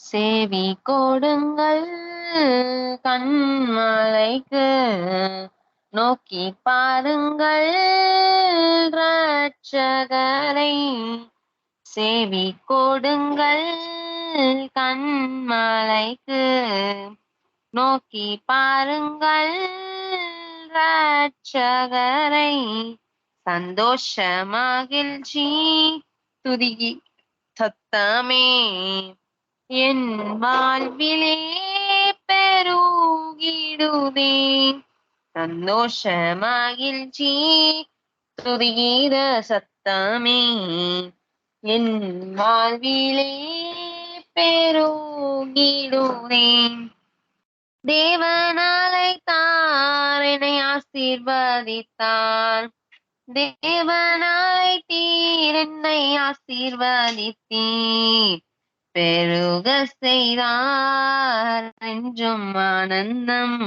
செவி கொடுங்கள் கண்மலைக்கு, நோக்கி பாருங்கள் இரட்சகரை. செவி கொடுங்கள் கண்மலைக்கு, நோக்கி பாருங்கள் இரட்சகரை. சந்தோஷ மகிழ்ச்சி துதி சத்தமே என் வாழ்விலே பெருகிடுதே. சந்தோஷ மகிழ்ச்சி துதிகீத சத்தமே என் வாழ்விலே பெருகிடுதே. தேவனாலை தார் என்னை ஆசீர்வதித்தார். தேவனாலை தீர் என்னை ஆசீர்வதித்தீர். பெருக செய்தார் என்றும் ஆனந்தம்.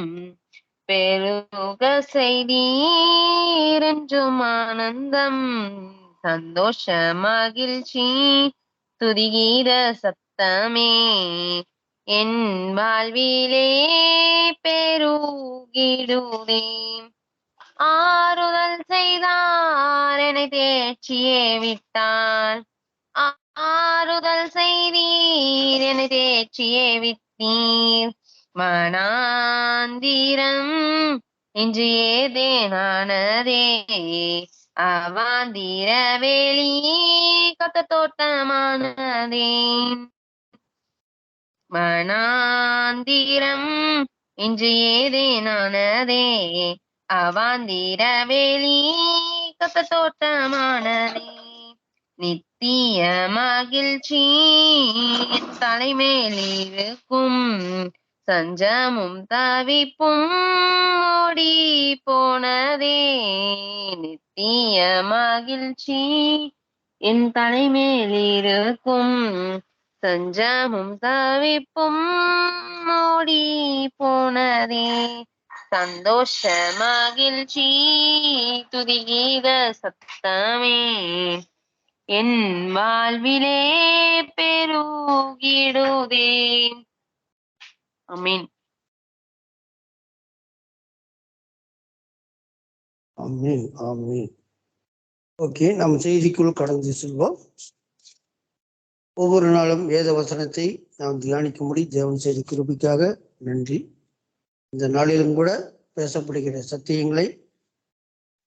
பெருக செய்தீர் என்றும் ஆனந்தம். சந்தோஷ மகிழ்ச்சி துதிகீத சத்தமே என் வாழ்விலே பெருகிடுதே. ஆறுதல் செய்தார் என்னை தேற்றியே விட்டார். ஆறுதல் செய்தீர் என்னை தேற்றியே விட்டீர். மனாந்திரம் இன்று ஏதேனானதே, அவாந்திர வேலி கத்த தோட்டமானதே. மனாந்திரம் இன்று ஏதேனானதே, அவாந்திர வேலி கத்த தோட்டமானதே. நித்திய மகிழ்ச்சி என் தலைமேலிருக்கும். சஞ்சமும் தவிப்பும் ஓடி போனதே. நித்திய மகிழ்ச்சி என் தலைமேலிருக்கும். சஞ்சமும் தவிப்பும் ஓடி போனதே. சந்தோஷ மகிழ்ச்சி துதிகீத சத்தமே என் வாழ்விலே பெருகிடுதே. ஆமென். ஆமென், ஆமென். ஓகே, நம்ம செய்திக்குள் கடந்து செல்வோம். ஒவ்வொரு நாளும் வேத வசனத்தை நாம் தியானிக்கும்படி தேவன் செய்த கிருபைக்காக நன்றி. இந்த நாளிலும் கூட பேசப்படுகிற சத்தியங்களை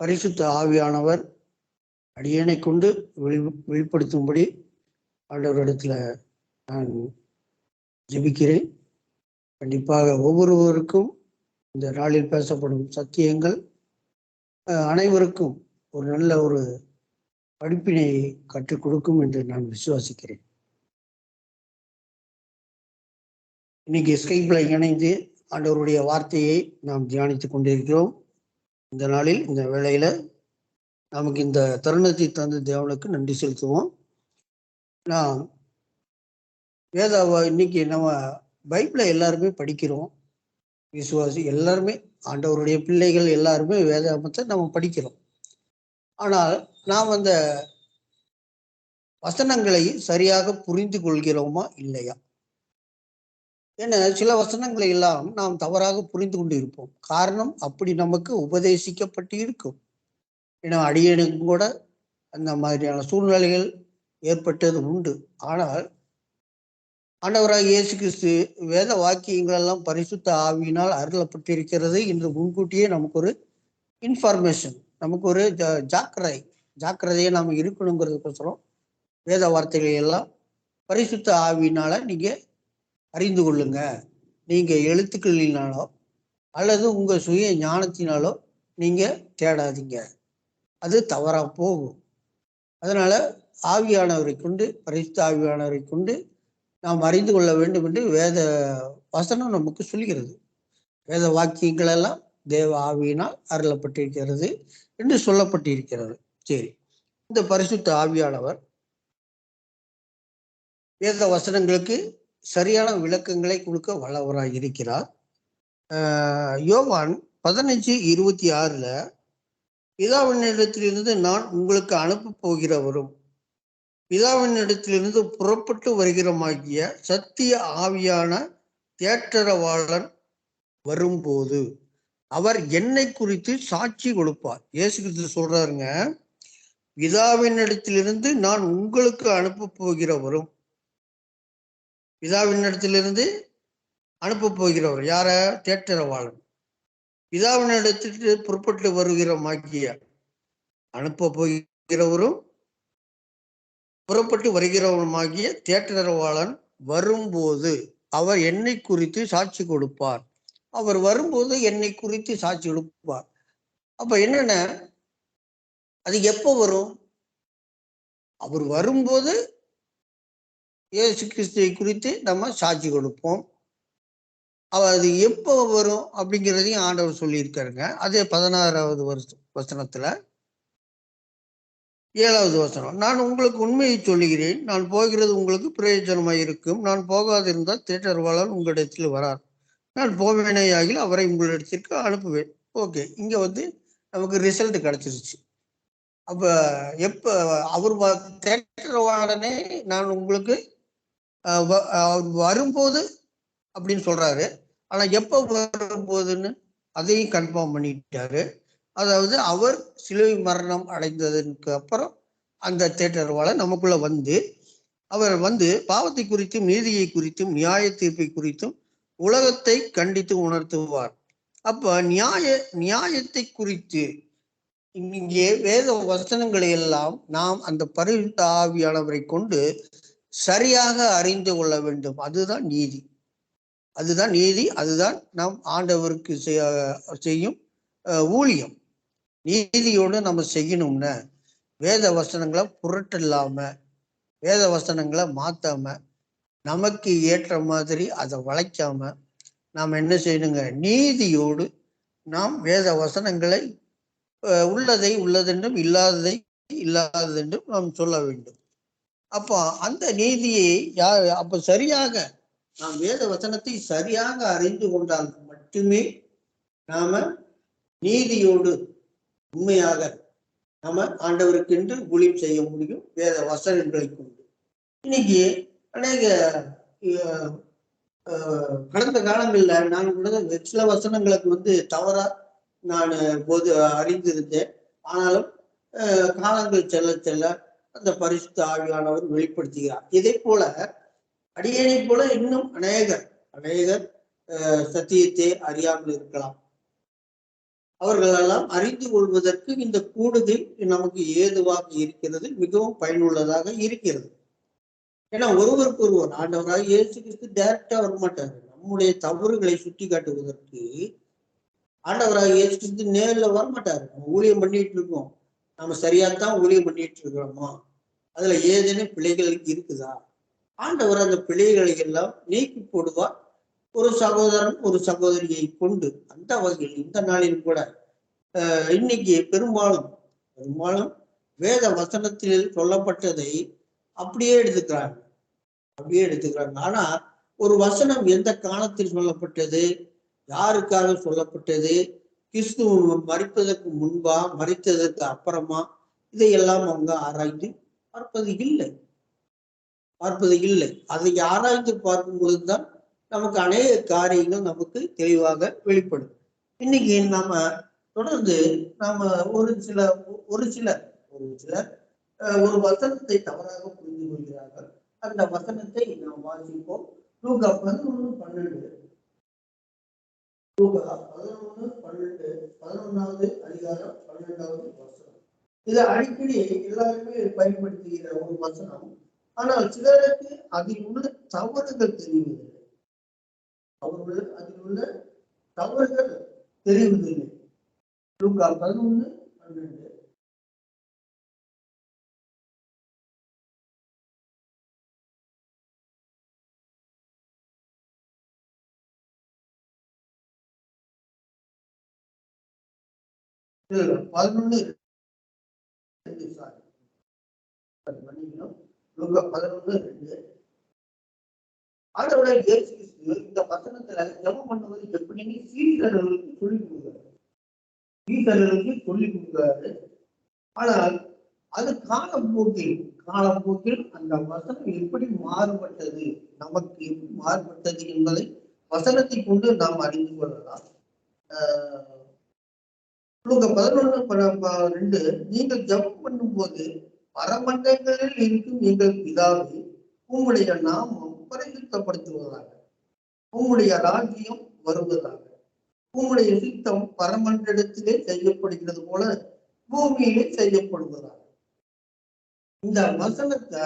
பரிசுத்த ஆவியானவர் அடியேனை கொண்டு வெளிப்படுத்தும்படி ஆண்டவரிடத்துல நான் ஜெபிக்கிறேன். கண்டிப்பாக ஒவ்வொருவருக்கும் இந்த நாளில் பேசப்படும் சத்தியங்கள் அனைவருக்கும் ஒரு நல்ல ஒரு படிப்பினை கற்றுக் கொடுக்கும் என்று நான் விசுவாசிக்கிறேன். இன்னைக்கு ஸ்கைப்ல இணைந்து ஆண்டவருடைய வார்த்தையை நாம் தியானித்துக் கொண்டிருக்கிறோம். இந்த நாளில் இந்த வேளையில நமக்கு இந்த தருணத்தை தந்த தேவனுக்கு நன்றி செலுத்துவோம். நான் இன்னைக்கு நம்ம பைபிளை எல்லாருமே படிக்கிறோம். விசுவாசி எல்லாருமே, ஆண்டவருடைய பிள்ளைகள் எல்லாருமே வேதாகமத்தை நம்ம படிக்கிறோம். ஆனால் நாம் அந்த வசனங்களை சரியாக புரிந்து கொள்கிறோமா இல்லையா? ஏன்னா சில வசனங்களை எல்லாம் நாம் தவறாக புரிந்து கொண்டு இருப்போம். காரணம், அப்படி நமக்கு உபதேசிக்கப்பட்டு இருக்கும். ஏன்னா அடியனுக்கும் கூட அந்த மாதிரியான சூழ்நிலைகள் ஏற்பட்டது உண்டு. ஆனால் ஆண்டவராக இயேசு கிறிஸ்து வேத வாக்கியங்கள் எல்லாம் பரிசுத்த ஆவியினால் அருளப்பட்டிருக்கிறது என்று முன்கூட்டியே நமக்கு ஒரு இன்ஃபர்மேஷன், நமக்கு ஒரு ஜாக்கிரதையை நாம் இருக்கணுங்கிறதுக்கோசரம் வேத வார்த்தைகளை எல்லாம் பரிசுத்த ஆவியினால நீங்க அறிந்து கொள்ளுங்க. நீங்க எழுத்துக்களினாலோ அல்லது உங்க சுய ஞானத்தினாலோ நீங்க தேடாதீங்க, அது தவறா போகும். அதனால ஆவியானவரை கொண்டு, பரிசுத்த ஆவியானவரை கொண்டு நாம் அறிந்து கொள்ள வேண்டும் என்று வேத வசனம் நமக்கு சொல்கிறது. வேத வாக்கியங்கள் எல்லாம் தேவ ஆவியினால் அருளப்பட்டிருக்கிறது என்று சொல்லப்பட்டிருக்கிறது. சரி, இந்த பரிசுத்த ஆவியானவர் வேத வசனங்களுக்கு சரியான விளக்கங்களை கொடுக்க வல்லவராய் இருக்கிறார். யோவான் 15:26 பிதாவினிடத்திலிருந்து நான் உங்களுக்கு அனுப்ப போகிறவரும் பிதாவின் இடத்திலிருந்து புறப்பட்டு வருகிறமாகிய சத்திய ஆவியான தேற்றரவாளன் வரும்போது அவர் என்னை குறித்து சாட்சி கொடுப்பார். இயேசு கிறிஸ்து சொல்றாருங்க, பிதாவின் இடத்திலிருந்து நான் உங்களுக்கு அனுப்ப போகிறவரும், பிதாவின் இடத்திலிருந்து அனுப்ப போகிறவர் யார? தேற்றரவாளன். பிதாவின் இடத்திற்கு புறப்பட்டு வருகிறமாகிய அனுப்ப போகிறவரும் புறப்பட்டு வருகிறவருமாகிய தேற்றரவாளன் வரும்போது அவர் என்னை குறித்து சாட்சி கொடுப்பார். அவர் வரும்போது என்னை குறித்து சாட்சி கொடுப்பார். அப்ப என்னன்னா, அது எப்போ வரும்? அவர் வரும்போது இயேசு கிறிஸ்துவை குறித்து நம்ம சாட்சி கொடுப்போம். அது எப்போ வரும் அப்படிங்கிறதையும் ஆண்டவர் சொல்லியிருக்காருங்க. அதே 16வது வசனத்துல 7வது வசனம், நான் உங்களுக்கு உண்மையை சொல்லுகிறேன், நான் போகிறது உங்களுக்கு பிரயோஜனமாய் இருக்கும். நான் போகாதிருந்தால் தேற்றரவாளன் உங்களிடத்தில் வரார். நான் போவேனேயாகில் அவரை உங்களிடத்திற்கு அனுப்புவேன். ஓகே, இங்க நமக்கு ரிசல்ட் கிடைச்சிருச்சு. அப்ப எப்ப அவர் தேற்றரவாளனே நான் உங்களுக்கு வரும்போது அப்படின்னு சொல்றாரு. ஆனா எப்ப வரும்போதுன்னு அதையும் கன்ஃபார்ம் பண்ணிட்டாரு. அதாவது அவர் சிலுவை மரணம் அடைந்ததற்கு அப்புறம் அந்த தேற்றரவாளன் நமக்குள்ள அவர் பாவத்தை குறித்தும் நீதியை குறித்தும் நியாய தீர்ப்பை குறித்தும் உலகத்தை கண்டித்து உணர்த்துவார். அப்ப நியாயத்தை குறித்து இங்கே வேத வசனங்களை எல்லாம் நாம் அந்த பரிசுத்த ஆவியானவரை கொண்டு சரியாக அறிந்து கொள்ள வேண்டும். அதுதான் நீதி, அதுதான் நீதி, அதுதான் நாம் ஆண்டவருக்கு செய்யும் ஊழியம். நீதியோடு நம்ம செய்யணும்னா வேத வசனங்களை புரட்டில்லாம, வேத வசனங்களை மாத்தாம, நமக்கு ஏற்ற மாதிரி அதை வளைக்காம நாம் என்ன செய்யணுங்க? நீதியோடு நாம் வேத வசனங்களை உள்ளதை உள்ளதென்றும் இல்லாததை இல்லாததென்றும் நாம் சொல்ல வேண்டும். அப்போ அந்த நீதியை அப்ப சரியாக நாம் வேத வசனத்தை சரியாக அறிந்து கொண்டால் மட்டுமே நாம நீதியோடு உண்மையாக நாம ஆண்டவருக்கென்று ஊழியம் செய்ய முடியும் வேத வசனங்களை கொண்டு. இன்னைக்கு அநேக கடந்த காலங்கள்ல நான் கூட சில வசனங்களுக்கு தவறா நான் போது அறிந்திருந்தேன். ஆனாலும் காலங்கள் செல்ல செல்ல அந்த பரிசுத்த ஆவியானவர் வெளிப்படுத்துகிறார். இதே போல அடியேனை போல இன்னும் அநேகர் சத்தியத்தை அறியாமல் இருக்கலாம். அவர்களெல்லாம் அறிந்து கொள்வதற்கு இந்த கூடுதல் நமக்கு ஏதுவாக இருக்கிறது, மிகவும் பயனுள்ளதாக இருக்கிறது. ஏன்னா ஒருவருக்கு ஒருவர் ஆண்டவராக இயேசு கிறிஸ்து டைரக்டா வரமாட்டாரு. நம்முடைய தவறுகளை சுட்டி காட்டுவதற்கு ஆண்டவராக இயேசு கிறிஸ்து நேர்ல வரமாட்டாரு. நம்ம ஊழியம் பண்ணிட்டு இருக்கோம், நம்ம சரியாத்தான் ஊழியம் பண்ணிட்டு இருக்கிறோமா, அதுல ஏதேனும் பிழைகள் இருக்குதா, ஆண்டவர் அந்த பிழைகளை எல்லாம் நீக்கி போடுவார். ஒரு சகோதரன் ஒரு சகோதரியை கொண்டு அந்த வகையில் இந்த நாளில் கூட இன்னைக்கு பெரும்பாலும் வேத வசனத்தில் சொல்லப்பட்டதை அப்படியே எடுத்துக்கிறாங்க. ஆனா ஒரு வசனம் எந்த காலத்தில் சொல்லப்பட்டது, யாருக்காக சொல்லப்பட்டது, கிறிஸ்து மரிப்பதற்கு முன்பா மரித்ததற்கு அப்புறமா, இதையெல்லாம் அவங்க ஆராய்ந்து பார்ப்பது இல்லை. அதை ஆராய்ந்து பார்க்கும் பொழுதுதான் நமக்கு அநேக காரியங்கள் நமக்கு தெளிவாக வெளிப்படும். இன்னைக்கு நாம தொடர்ந்து நாம ஒரு சிலர் ஒரு வசனத்தை தவறாக புரிந்து கொள்கிறார்கள். அந்த வசனத்தை நாம் வாசிப்போம். லூக்கா 11:12 11வது அதிகாரம் 12வது வசனம். இதை அடிக்கடி எல்லாருமே பயன்படுத்துகிற ஒரு வசனம். ஆனால் சிலருக்கு அதில் உள்ள தவறுகள் தெரிவதில்லை. அதில் உள்ள தவறுகள் தெரிவதில்லை. லூக்கா 11:12 11:2 ஆண்டவராகிய இயேசு கிறிஸ்து இந்த வசனத்துல ஜெபம் பண்ணுவது எப்படின்னு சீடர்களுக்கு சொல்லிக் கொடுக்கிறாரு. ஆனால் அது காலப்போக்கில் அந்த வசனம் எப்படி மாறுபட்டது, நமக்கு எப்படி மாறுபட்டது என்பதை வசனத்தை கொண்டு நாம் அறிந்து கொள்ளலாம். 11:2 நீங்கள் ஜெபம் பண்ணும் போது பரமண்டலங்களில் இருக்கும் எங்கள் பிதாவே, உம்முடைய நாமம் பரிசுத்தப்படுத்துவதாக, உம்முடைய ராஜ்யம் வருவதாக, உம்முடைய சித்தம் பரமண்டலத்திலே செய்யப்படுகிறது போல பூமியிலே செய்யப்படுவதாக. இந்த வசனத்தை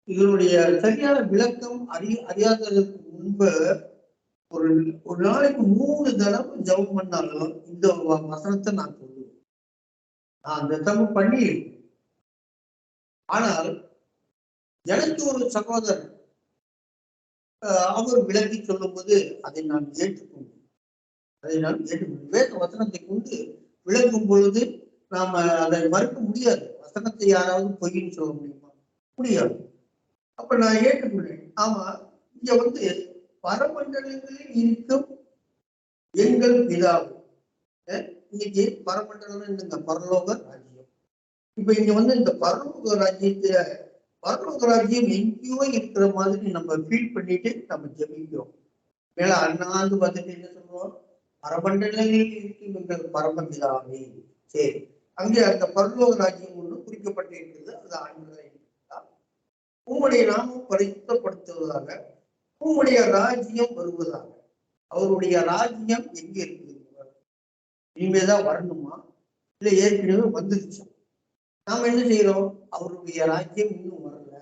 இதனுடைய சரியான விளக்கம் அறியாததற்கு முன்பு ஒரு நாளைக்கு 3 தடவை ஜெபம் பண்ணாலும் இந்த வசனத்தை நான் சொல்லுவேன். நான் அந்த ஜெபம் பண்ணி, ஆனால் எனக்கு ஒரு சகோதரர் அவர் விளக்கி சொல்லும் போது அதை நான் ஏற்றுக்கொண்டேன். வேத வசனத்தை கொண்டு விளக்கும் பொழுது நாம அதை மறுக்க முடியாது. வசனத்தை யாராவது பொய்ன்னு சொல்ல முடியுமா? முடியாது. அப்ப நான் ஏற்றுக்கொண்டேன். ஆமா, இங்க பரமண்டலங்களில் இருக்கும் எங்கள் பிதாவு. இன்னைக்கு பரமண்டலம் இந்த பரலோக ராஜ்யம். இப்ப இங்க இந்த பரலோக ராஜ்யம் எங்கேயோ இருக்கிற மாதிரி நம்ம ஃபீல் பண்ணிட்டு நம்ம ஜெபிக்கிறோம். மேல அண்ணாந்து வந்துட்டு என்ன சொல்லுவோம்? பரமண்டலங்களில் இருக்கும் எங்கள் பரமபிதாவே. சரி, அங்கே அந்த பரலோக ராஜ்யம் ஒன்று குறிக்கப்பட்டிருக்கிறது. அது ஆண்டவரை உம்முடைய நாமம் பரிசுத்தப்படுத்துவதாக, உம்முடைய ராஜ்யம் வருவதாக. அவருடைய ராஜ்யம் எங்க இருக்குது? இனிமேதான் வரணுமா, இல்ல ஏற்கனவே வந்துருச்சா? நாம என்ன செய்யறோம்? அவருடைய ராஜ்யம் இன்னும் வரல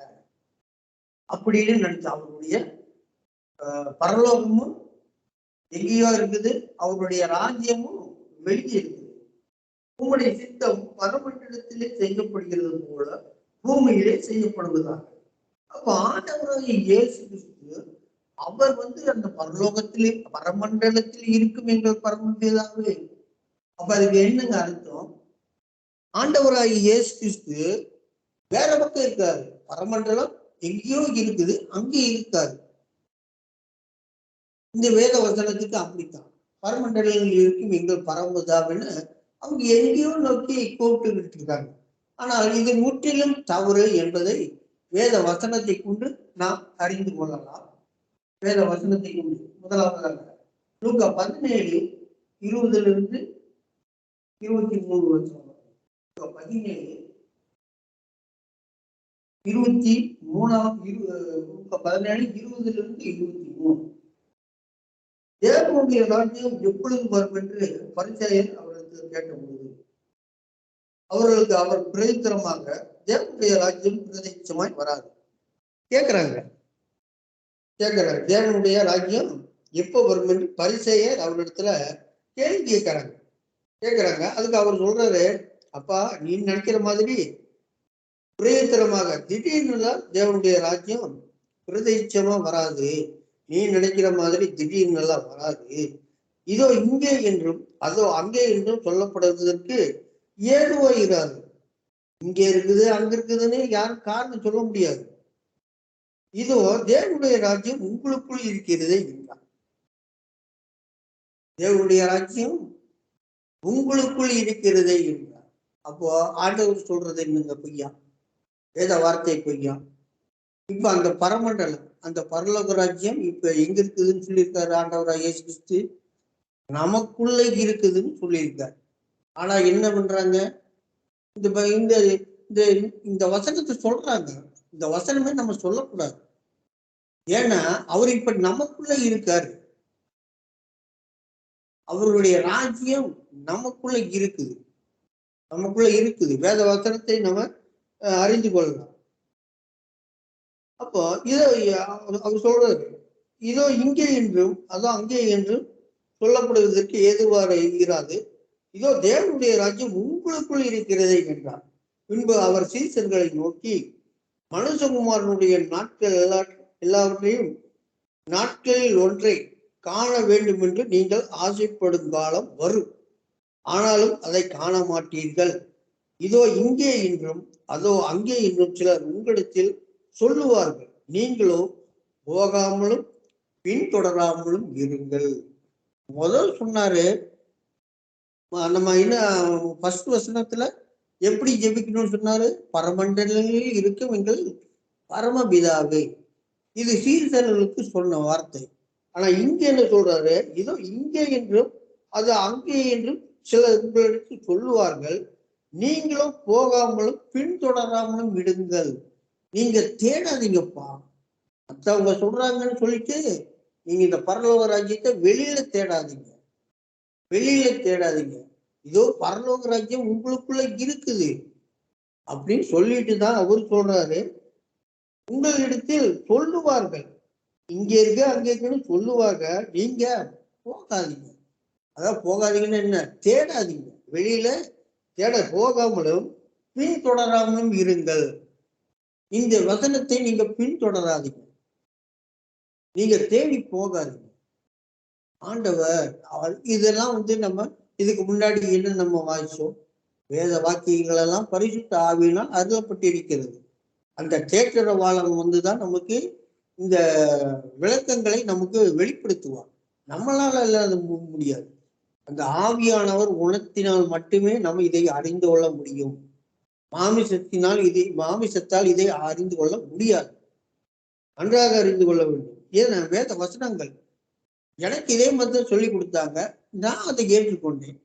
அப்படின்னு நினைச்சோம். அவருடைய பரலோகமும் எங்கேயோ இருக்குது, அவருடைய ராஜ்யமும் வெளியே இருக்குது. உம்முடைய சித்தம் பரமண்டலத்திலே செய்யப்படுகிறது போல பூமியிலே செய்யப்படுவதாக. அப்ப ஆண்டவராகிய இயேசு கிறிஸ்து அவர் அந்த பரலோகத்திலே பரமண்டலத்தில் இருக்கும் எங்கள் பரமபிதாவே. அப்ப அதுக்கு என்னங்க அர்த்தம்? ஆண்டவராகிய இயேசு கிறிஸ்து வேற பக்கம் இருக்காரு. பரமண்டலம் எங்கேயோ இருக்குது, அங்கே இருக்காரு. இந்த வேத வசனத்துக்கு அப்படித்தான். பரமண்டலங்களில் இருக்கும் எங்கள் பரமபிதாவின்னு அவங்க எங்கேயோ நோக்கி கூப்பிட்டு இருக்காங்க. ஆனால் இது முற்றிலும் தவறு என்பதை வேத வசனத்தை கொண்டு நாம் அறிந்து கொள்ளலாம். வேத வசனத்தை கொண்டு முதலாவதாக லூக்கா 17:20-23 வருஷம். 17:20-23 தேவனுடைய ராஜ்யம் எப்பொழுது வரும் என்று பரிசேயர் அவர்களுக்கு கேட்டபோது அவர்களுக்கு அவர் பிரதித்திரமாக, தேவனுடைய ராஜ்யம் பிரதிச்சமாய் வராது. கேட்கிறாங்க. தேவனுடைய ராஜ்யம் எப்போ வரும் என்று பரிசேயர் அவரிடத்துல கேள்வி கேட்கிறாங்க. அதுக்கு அவர் சொல்றாரு, அப்பா, நீ நினைக்கிற மாதிரி பிரதித்திரமாக திடீர்னு தேவனுடைய ராஜ்யம் பிரதிச்சமா வராது. நீ நினைக்கிற மாதிரி திடீர்னு எல்லாம் வராது. இதோ இங்கே என்றும் அதோ அங்கே என்றும் சொல்லப்படுவதற்கு ஏதுவோ இராது. இங்கே இருக்குது, அங்க இருக்குதுன்னு யாரும் காரணம் சொல்ல முடியாது. இதோ தேவனுடைய ராஜ்யம் உங்களுக்குள் இருக்கிறதே என்றார். தேவனுடைய ராஜ்யம் உங்களுக்குள் இருக்கிறதே என்றார். அப்போ ஆண்டவர் சொல்றது என்னங்க? பொய்யா? வேத வார்த்தை பொய்யா? இப்ப அந்த பரமண்டலம், அந்த பரலோக ராஜ்யம் இப்ப எங்க இருக்குதுன்னு சொல்லியிருக்காரு ஆண்டவராகிய இயேசு கிறிஸ்து? நமக்குள்ள இருக்குதுன்னு சொல்லியிருக்காரு. ஆனா என்ன பண்றாங்க? இந்த வசனத்தை சொல்றாங்க. இந்த வசனமே நம்ம சொல்லக்கூடாது. ஏன்னா அவர் இப்ப நமக்குள்ள இருக்காரு. அவருடைய ராஜ்யம் நமக்குள்ள இருக்குது. வேத வசனத்தை நம்ம அறிந்து கொள்ளலாம். அப்போ இதோ அவர் சொல்றாரு, இதோ இங்கே என்றும் அதோ அங்கே என்றும் சொல்லப்படுவதற்கு ஏதுவாக இராது. இதோ தேவனுடைய ராஜ்யம் உங்களுக்குள் இருக்கிறதே என்றார். பின்பு அவர் சீசர்களை நோக்கி, மனுஷகுமாரனுடைய நாட்கள் எல்லாவற்றையும் நாட்களில் ஒன்றை காண வேண்டும் என்று நீங்கள் ஆசைப்படும் காலம் வரும். ஆனாலும் அதை காண மாட்டீர்கள். இதோ இங்கே என்றும் அதோ அங்கே என்றும் சிலர் உங்களிடத்தில் சொல்லுவார்கள். நீங்களோ போகாமலும் பின்தொடராமலும் இருங்கள். முதல் சொன்னாரு, நம்ம இன்னும் ஃபர்ஸ்ட் வசனத்துல எப்படி ஜெபிக்கணும்னு சொன்னாரு? பரமண்டலங்களில் இருக்கும் எங்கள் பரமபிதாவே. இது சீர்தர்களுக்கு சொன்ன வார்த்தை. ஆனா இங்க என்ன சொல்றாரு? இதோ இங்கே என்றும் அது அங்கே என்றும் சில உங்களுக்கு சொல்லுவார்கள். நீங்களும் போகாமலும் பின்தொடராமலும் விடுங்கள். நீங்க தேடாதீங்கப்பா. மற்றவங்க சொல்றாங்கன்னு சொல்லிட்டு நீங்க இந்த பரலோக ராஜ்யத்தை வெளியில தேடாதீங்க. வெளியில தேடாதீங்க. இதோ பரலோக ராஜ்யம் உங்களுக்குள்ள இருக்குது அப்படின்னு சொல்லிட்டு தான் அவர் சொல்றாரு, உங்களிடத்தில் சொல்லுவார்கள். இங்க இருக்க அங்க இருக்குன்னு சொல்லுவாங்க. நீங்க போகாதீங்க. அதான் போகாதீங்கன்னு என்ன? தேடாதீங்க. வெளியில தேட போகாமலும் பின்தொடராமலும் இருங்கள். இந்த வசனத்தை நீங்க பின்தொடராதீங்க. நீங்க தேடி போகாதீங்க. ஆண்டவர் இதெல்லாம் நம்ம இதுக்கு முன்னாடி என்ன நம்ம வாசிச்சோம்? வேத வாக்கியங்கள் எல்லாம் பரிசுத்த ஆவியினால் அருளப்பட்டிருக்கிறது. அந்த தேற்றரவாளன் தான் நமக்கு இந்த விளக்கங்களை நமக்கு வெளிப்படுத்துவார். நம்மளால அது முடியாது. அந்த ஆவியானவர் உணர்த்தினால் மட்டுமே நம்ம இதை அறிந்து கொள்ள முடியும். மாமிசத்தால் இதை அறிந்து கொள்ள முடியாது. நன்றாக அறிந்து கொள்ள வேண்டும். ஏன்னா வேத வசனங்கள் எனக்கு இதே மாதிரி சொல்லி கொடுத்தாங்க. நான் அதை ஏற்றுக்கொண்டேன்.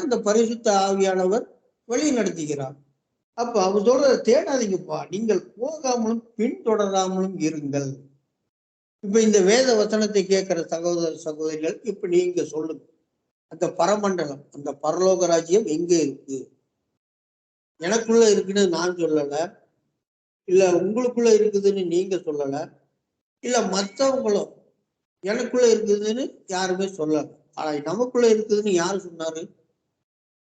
அந்த பரிசுத்த ஆவியானவர் வழி நடத்துகிறார். அப்ப அவர் சொல்றத தேடாதீங்கப்பா. நீங்கள் போகாமலும் பின்தொடராமலும் இருங்கள். இப்ப இந்த வேத வசனத்தை கேட்கிற சகோதர சகோதரிகள், இப்ப நீங்க சொல்லுங்க, அந்த பரமண்டலம், அந்த பரலோக ராஜ்யம் எங்க இருக்கு? எனக்குள்ள இருக்குன்னு நான் சொல்லல, இல்ல உங்களுக்குள்ள இருக்குதுன்னு நீங்க சொல்லல, இல்ல மற்றவங்களும் எனக்குள்ள இருக்குதுன்னு யாருமே சொல்லல. ஆனா நமக்குள்ள இருக்குதுன்னு யாரு சொன்னாரு?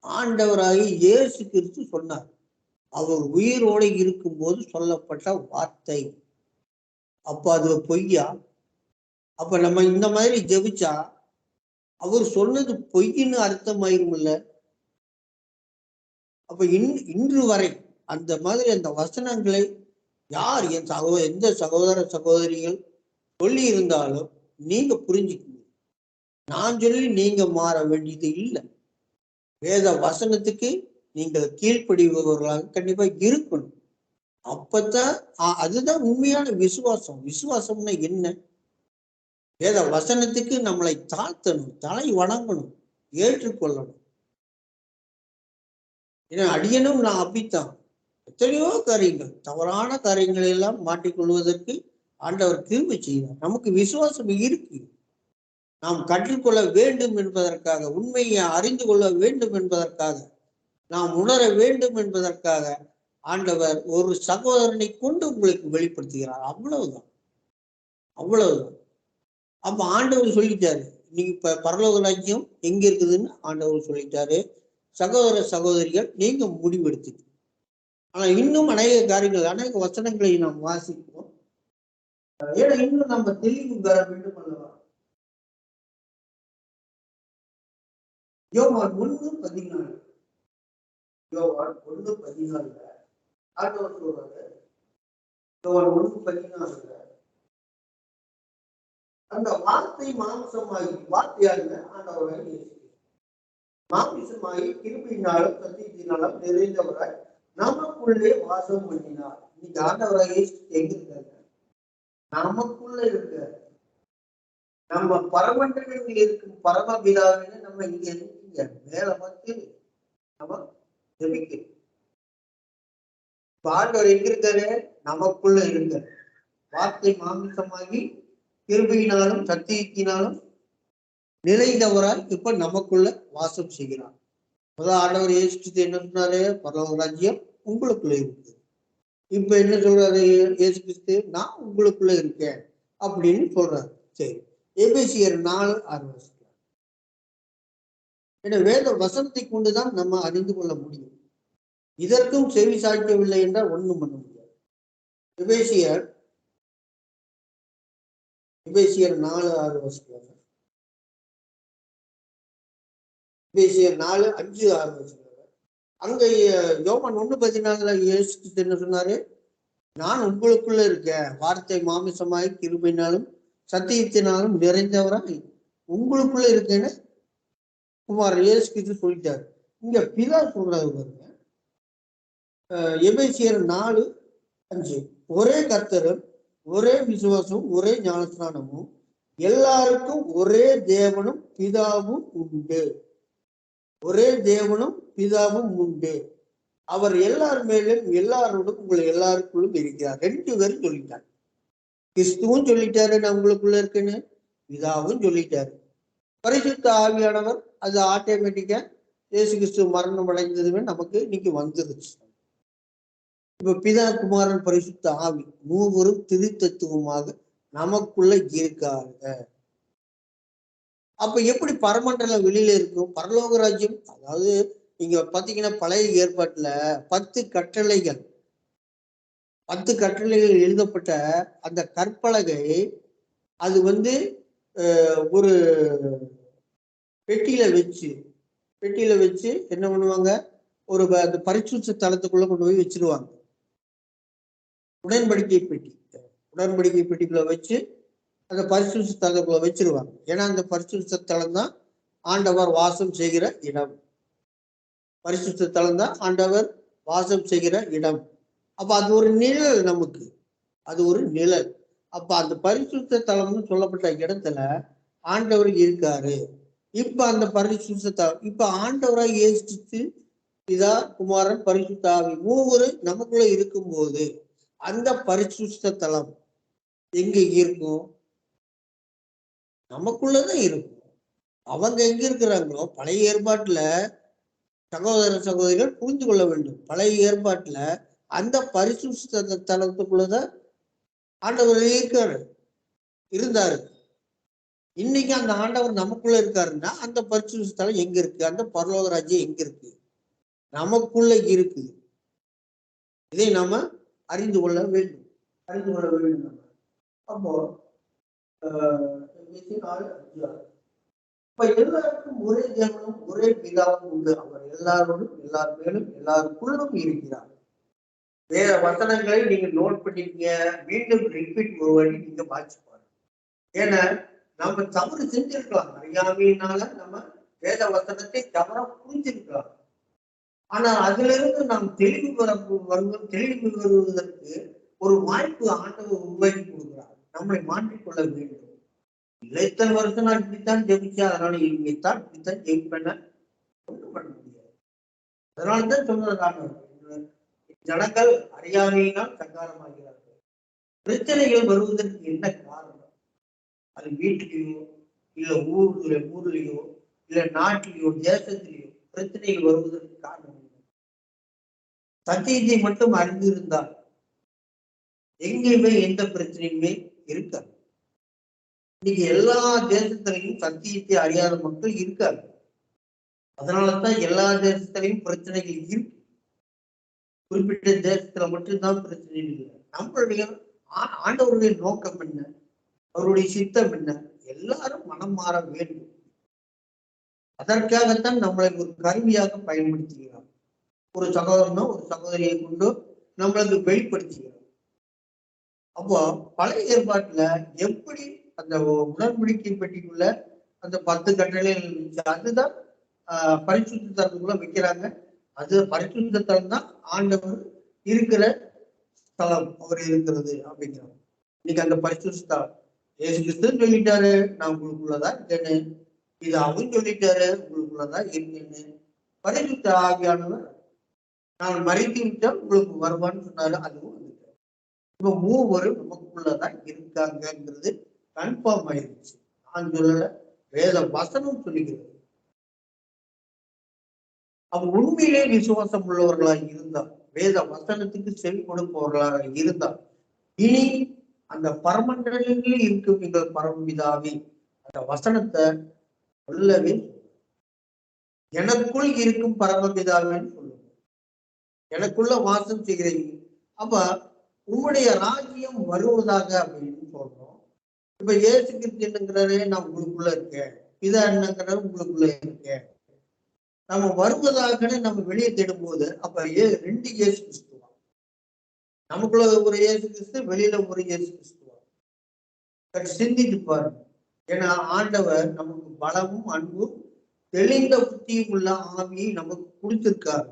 ஆண்டவராகி இயேசு கிறிஸ்து சொன்னார். அவர் உயிரோடு இருக்கும்போது சொல்லப்பட்ட வார்த்தை. அப்ப அது பொய்யா? அப்ப நம்ம இந்த மாதிரி ஜெபிச்சா அவர் சொன்னது பொய்ன்னு அர்த்தமாயிரும் இல்ல? அப்ப இன்று வரை அந்த மாதிரி அந்த வசனங்களை யார் எந்த சகோதர சகோதரிகள் சொல்லி இருந்தாலும் நீங்க புரிஞ்சுக்கணும். நான் சொல்லி நீங்க மாற வேண்டியது இல்லை. வேத வசனத்துக்கு நீங்கள் கீழ்ப்படிபவர்களாக கண்டிப்பா இருக்கணும். அப்பதான் அதுதான் உண்மையான விசுவாசம். விசுவாசம்னா என்ன? வேத வசனத்துக்கு நம்மளை தாழ்த்தணும், தலை வணங்கணும், ஏற்றுக்கொள்ளணும். ஏன்னா அடியனும் நான் அப்படித்தான். எத்தனையோ காரியங்கள், தவறான காரியங்களை எல்லாம் மாட்டிக்கொள்வதற்கு ஆண்டவர் கிருபை செய்வார். நமக்கு விசுவாசம் இருக்கு. நாம் கற்றுக்கொள்ள வேண்டும் என்பதற்காக, உண்மையை அறிந்து கொள்ள வேண்டும் என்பதற்காக, நாம் உணர வேண்டும் என்பதற்காக ஆண்டவர் ஒரு சகோதரனை கொண்டு உங்களுக்கு வெளிப்படுத்துகிறார். அவ்வளவுதான். அப்ப ஆண்டவர் சொல்லிட்டாரு, நீங்க இப்ப பரலோக ராஜ்யம் எங்க இருக்குதுன்னு ஆண்டவர் சொல்லிட்டாரு. சகோதர சகோதரிகள் நீங்க முடிவெடுத்து. ஆனா இன்னும் அநேக காரியங்கள், அநேக வசனங்களை நாம் வாசிப்போம். ஏன்னா இன்னும் நம்ம தெளிவு பெற வேண்டும் அல்லவா? யோவான் 1:14 ஆண்டவர் சொல்றாரு. யோவான் 1:14 அந்த வார்த்தை மாம்சமாகி, வார்த்தையாக ஆண்டவராய் மாமிசமாகி கிருபையினாலும் சத்தியத்தினாலும் நிறைந்தவராய் நமக்குள்ளே வாசம் பண்ணினார். இன்னைக்கு ஆண்டவராய் எங்க இருக்காங்க? நமக்குள்ள இருக்க. நம்ம பரமண்டலத்தில் இருக்கும் பரமபிதாவின்னு நம்ம இங்க இருக்கீங்க. மேல வந்து நம்ம ஜெபிக்கிறோம். ஆண்டவர் எங்க இருக்காரு? நமக்குள்ள இருக்க. வார்த்தை மாமிசமாகி கிருபையினாலும் சத்தியத்தினாலும் நிறைந்தவரால் இப்ப நமக்குள்ள வாசம் செய்கிறார். முதல் ஆண்டவர் இயேசு கிறிஸ்து என்ன சொன்னாரு? பரலோக ராஜ்யம் உங்களுக்குள்ள இருக்கு. இப்ப என்ன சொல்றாரு இயேசு கிறிஸ்து? நான் உங்களுக்குள்ள இருக்கேன் அப்படின்னு சொல்றாரு. சரி, எபேசியர் 4:6. ஏன்னா வேத வசனத்தை கொண்டுதான் நம்ம அறிந்து கொள்ள முடியும். இதற்கும் செவி சாய்க்கவில்லை என்றால் ஒண்ணும் பண்ண முடியாது. எபேசியர் 4:6. எபேசியர் 4:5-6. அங்க யோவான் 1:14 இயேசு கிறிஸ்து என்ன சொன்னாரு? நான் உங்களுக்குள்ள இருக்கேன். வார்த்தை மாமிசமாய் கிருபையினாலும் சத்தியத்தினாலும் நிறைந்தவராய் உங்களுக்குள்ள இருக்கேன்னு குமார் இயேசு கிறிஸ்து சொல்லிட்டாரு. இங்க பிதா சொல்றது பாருங்க, எபேசியர் 4:5 ஒரே கர்த்தரும் ஒரே விசுவாசமும் ஒரே ஞானஸ்நானமும் எல்லாருக்கும் ஒரே தேவனும் பிதாவும் உண்டு. ஒரே தேவனும் பிதாவும் உண்டு. அவர் எல்லார் மேலும் எல்லாரோடும் உங்களை எல்லாருக்குள்ளும் இருக்கிறார். 2 பேரும் சொல்லிட்டார். கிறிஸ்துவும் சொல்லிட்டாரு நான் உங்களுக்குள்ள இருக்குன்னு, பிதாவும் சொல்லிட்டாரு. பரிசுத்த ஆவியானவர் அது ஆட்டோமேட்டிக்கா இயேசு கிறிஸ்து மரணம் அடைந்ததுமே நமக்கு இன்னைக்கு வந்துருச்சு. இப்ப பிதா குமாரன் பரிசுத்த ஆவி மூவரும் திருத்தத்துவமாக நமக்குள்ள இருக்காங்க. அப்ப எப்படி பரமண்டலம் வெளியில இருக்கும்? பரலோக ராஜ்யம், அதாவது நீங்க பாத்தீங்கன்னா பழைய ஏற்பாட்டுல 10 கட்டளைகள் எழுதப்பட்ட அந்த கற்பலகை, அது ஒரு பெட்டியில வச்சு என்ன பண்ணுவாங்க, ஒரு அந்த பரிசுத்த தலத்துக்குள்ள கொண்டு போய் வச்சிருவாங்க. உடன்படிக்கை பெட்டிக்குள்ள வச்சு அந்த பரிசுத்த தலத்துக்குள்ள வச்சிருவாங்க. ஏன்னா அந்த பரிசுத்த தலம் தான் ஆண்டவர் வாசம் செய்கிற இடம். பரிசுத்த தலம் தான் ஆண்டவர் வாசம் செய்கிற இடம். அப்ப அது ஒரு நிழல், நமக்கு அது ஒரு நிழல். அப்ப அந்த பரிசுத்த தலம்னு சொல்லப்பட்ட இடத்துல ஆண்டவர் இருக்காரு. இப்ப அந்த பரிசுத்த தலம், இப்ப ஆண்டவராக இயேசு பிதா குமாரன் பரிசுத்த ஆவி மூவரும் நமக்குள்ள இருக்கும்போது அந்த பரிசுத்த தலம் எங்க இருக்கும்? நமக்குள்ளதான் இருக்கும். அவங்க எங்க இருக்கிறாங்களோ, பழைய ஏற்பாட்டுல சகோதர சகோதரிகள் புரிந்து கொள்ள வேண்டும். பழைய ஏற்பாட்டுல அந்த பரிசுத்த தலத்துக்குள்ளதான் ஆண்டவர் இருந்தாரு. இன்னைக்கு அந்த ஆண்டவர் நமக்குள்ள இருக்காருன்னா அந்த பரிசுத்த தலம் எங்க இருக்கு? அந்த பரலோக ராஜ்யம் எங்க இருக்கு? நமக்குள்ள இருக்கு. இதை நாம அறிந்து கொள்ள வேண்டும். நம்ம அப்போ எல்லாருக்கும் ஒரே தேவனும் ஒரே பிதாவும் உண்டு. அவர் எல்லாரோடும் எல்லார் மேலும் எல்லாருக்குள்ளும் இருக்கிறார். வேற வசனங்களை நீங்க நோட் பண்ணிக்கீங்க, மீண்டும் ரிப்பீட் ஒரு வாட்டி நீங்க வாட்சி பாருங்க. ஏன்னா நம்ம தவறு செஞ்சிருக்கலாம், அறியாமையினால நம்ம வேத வசனத்தை தவறா புரிஞ்சிருக்கலாம். ஆனா அதுல இருந்து நாம் தெளிவு வருவதற்கு ஒரு வாய்ப்பு ஆண்டவர் உருவாக்கி கொடுக்கிறார். நம்மளை மாற்றிக்கொள்ள வேண்டும். இல்லை, இத்தனை வருஷம் நான் இப்படித்தான் ஜெபிச்சேன், அதனால இப்படித்தான் ஜெயிப்பேன் ஒன்றும் பண்ண முடியாது. அதனாலதான் சொன்னது, ஜனங்கள் அறியாமையினால் சங்காரமாகிறார்கள். பிரச்சனைகள் வருவதற்கு என்ன காரணம்? அது வீட்டிலேயோ இல்ல ஊர்லயோ இல்ல நாட்டிலேயோ தேசத்திலேயோ பிரச்சனைகள் வருவதற்கு காரணம் என்ன? சத்தியத்தை மட்டும் அறிந்திருந்தால் எங்கேயுமே எந்த பிரச்சனையுமே இருக்காது. இன்னைக்கு எல்லா தேசத்திலையும் சத்தியத்தை அறியாத மக்கள் இருக்காங்க. அதனாலதான் எல்லா தேசத்திலையும் பிரச்சனைகள் இருக்கு. குறிப்பிட்ட தேசத்துல மட்டும்தான் பிரச்சனை இல்லை. நம்மளுடைய ஆண்டவருடைய நோக்கம் என்ன, அவருடைய சித்தம் என்ன? எல்லாரும் மனம் மாற வேண்டும். அதற்காகத்தான் நம்மளை ஒரு கருவியாக பயன்படுத்துகிறார். ஒரு சகோதரனோ ஒரு சகோதரியை கொண்டு நம்மளுக்கு வெளிப்படுத்துகிறார். அப்போ பழைய ஏற்பாட்டுல எப்படி அந்த உடன்படிக்கை பெட்டிக்குள்ள அந்த 10 கட்டளைகள் இருந்துச்சு, அதுதான் பரிசுத்த தலத்துக்குள்ள வைக்கிறாங்க. அது பரிசுத்த தலம் தான் ஆண்டவர் இருக்கிற ஸ்தலம், அவர் இருக்கிறது அப்படிங்கிறாங்க. இன்னைக்கு அந்த பரிசுத்த ஸ்தலம் இயேசு கிறிஸ்து சொல்லிட்டாரு, நான் உங்களுக்குள்ளதான் இருக்கேன்னு. இது அவன் சொல்லிட்டாரு, உங்களுக்குள்ளதான் இருக்கேன்னு. பரிசுத்த ஆவியானவர் நான் மறைத்து விட்டால் உங்களுக்கு வருவான்னு சொன்னாரு, அதுவும் வந்துட்டாரு. இப்ப மூவரும் நமக்குள்ளதான் இருக்காங்கிறது கன்ஃபார்ம் ஆயிடுச்சு. நான் சொல்லல, வேத வசனம் சொல்லுகிறது. அவன் உண்மையிலே விசுவாசம் உள்ளவர்களாக இருந்தால், வேத வசனத்துக்கு செவி கொடுப்பவர்களாக இருந்தால், இனி அந்த பரமண்டலங்களில் இருக்கும் எங்கள் பரமபிதாவே அந்த வசனத்தை சொல்லவே எனக்குள் இருக்கும் பரமபிதாவேன்னு சொல்லுங்க. எனக்குள்ள வாசம் செய்கிறீங்க. அப்ப உங்களுடைய ராஜ்யம் வருவதாக அப்படின்னு சொல்றோம். இப்ப இயேசு கிறிஸ்து என்னங்கிறாரு, நான் உங்களுக்குள்ள இருக்கேன். பிதா என்னங்கிறாரு, உங்களுக்குள்ள இருக்கேன். நம்ம வருவதாக நம்ம வெளியே தேடும் போது அப்ப 2 இயேசு கிறிஸ்துவா? நமக்குள்ள ஒரு இயேசு கிறிஸ்து, வெளியில ஒரு இயேசு கிறிஸ்துவா? சிந்தித்து பாருங்க. ஏன்னா ஆண்டவர் நமக்கு பலமும் அன்பும் தெளிந்த புத்தியும் உள்ள ஆவியை நமக்கு கொடுத்திருக்காரு.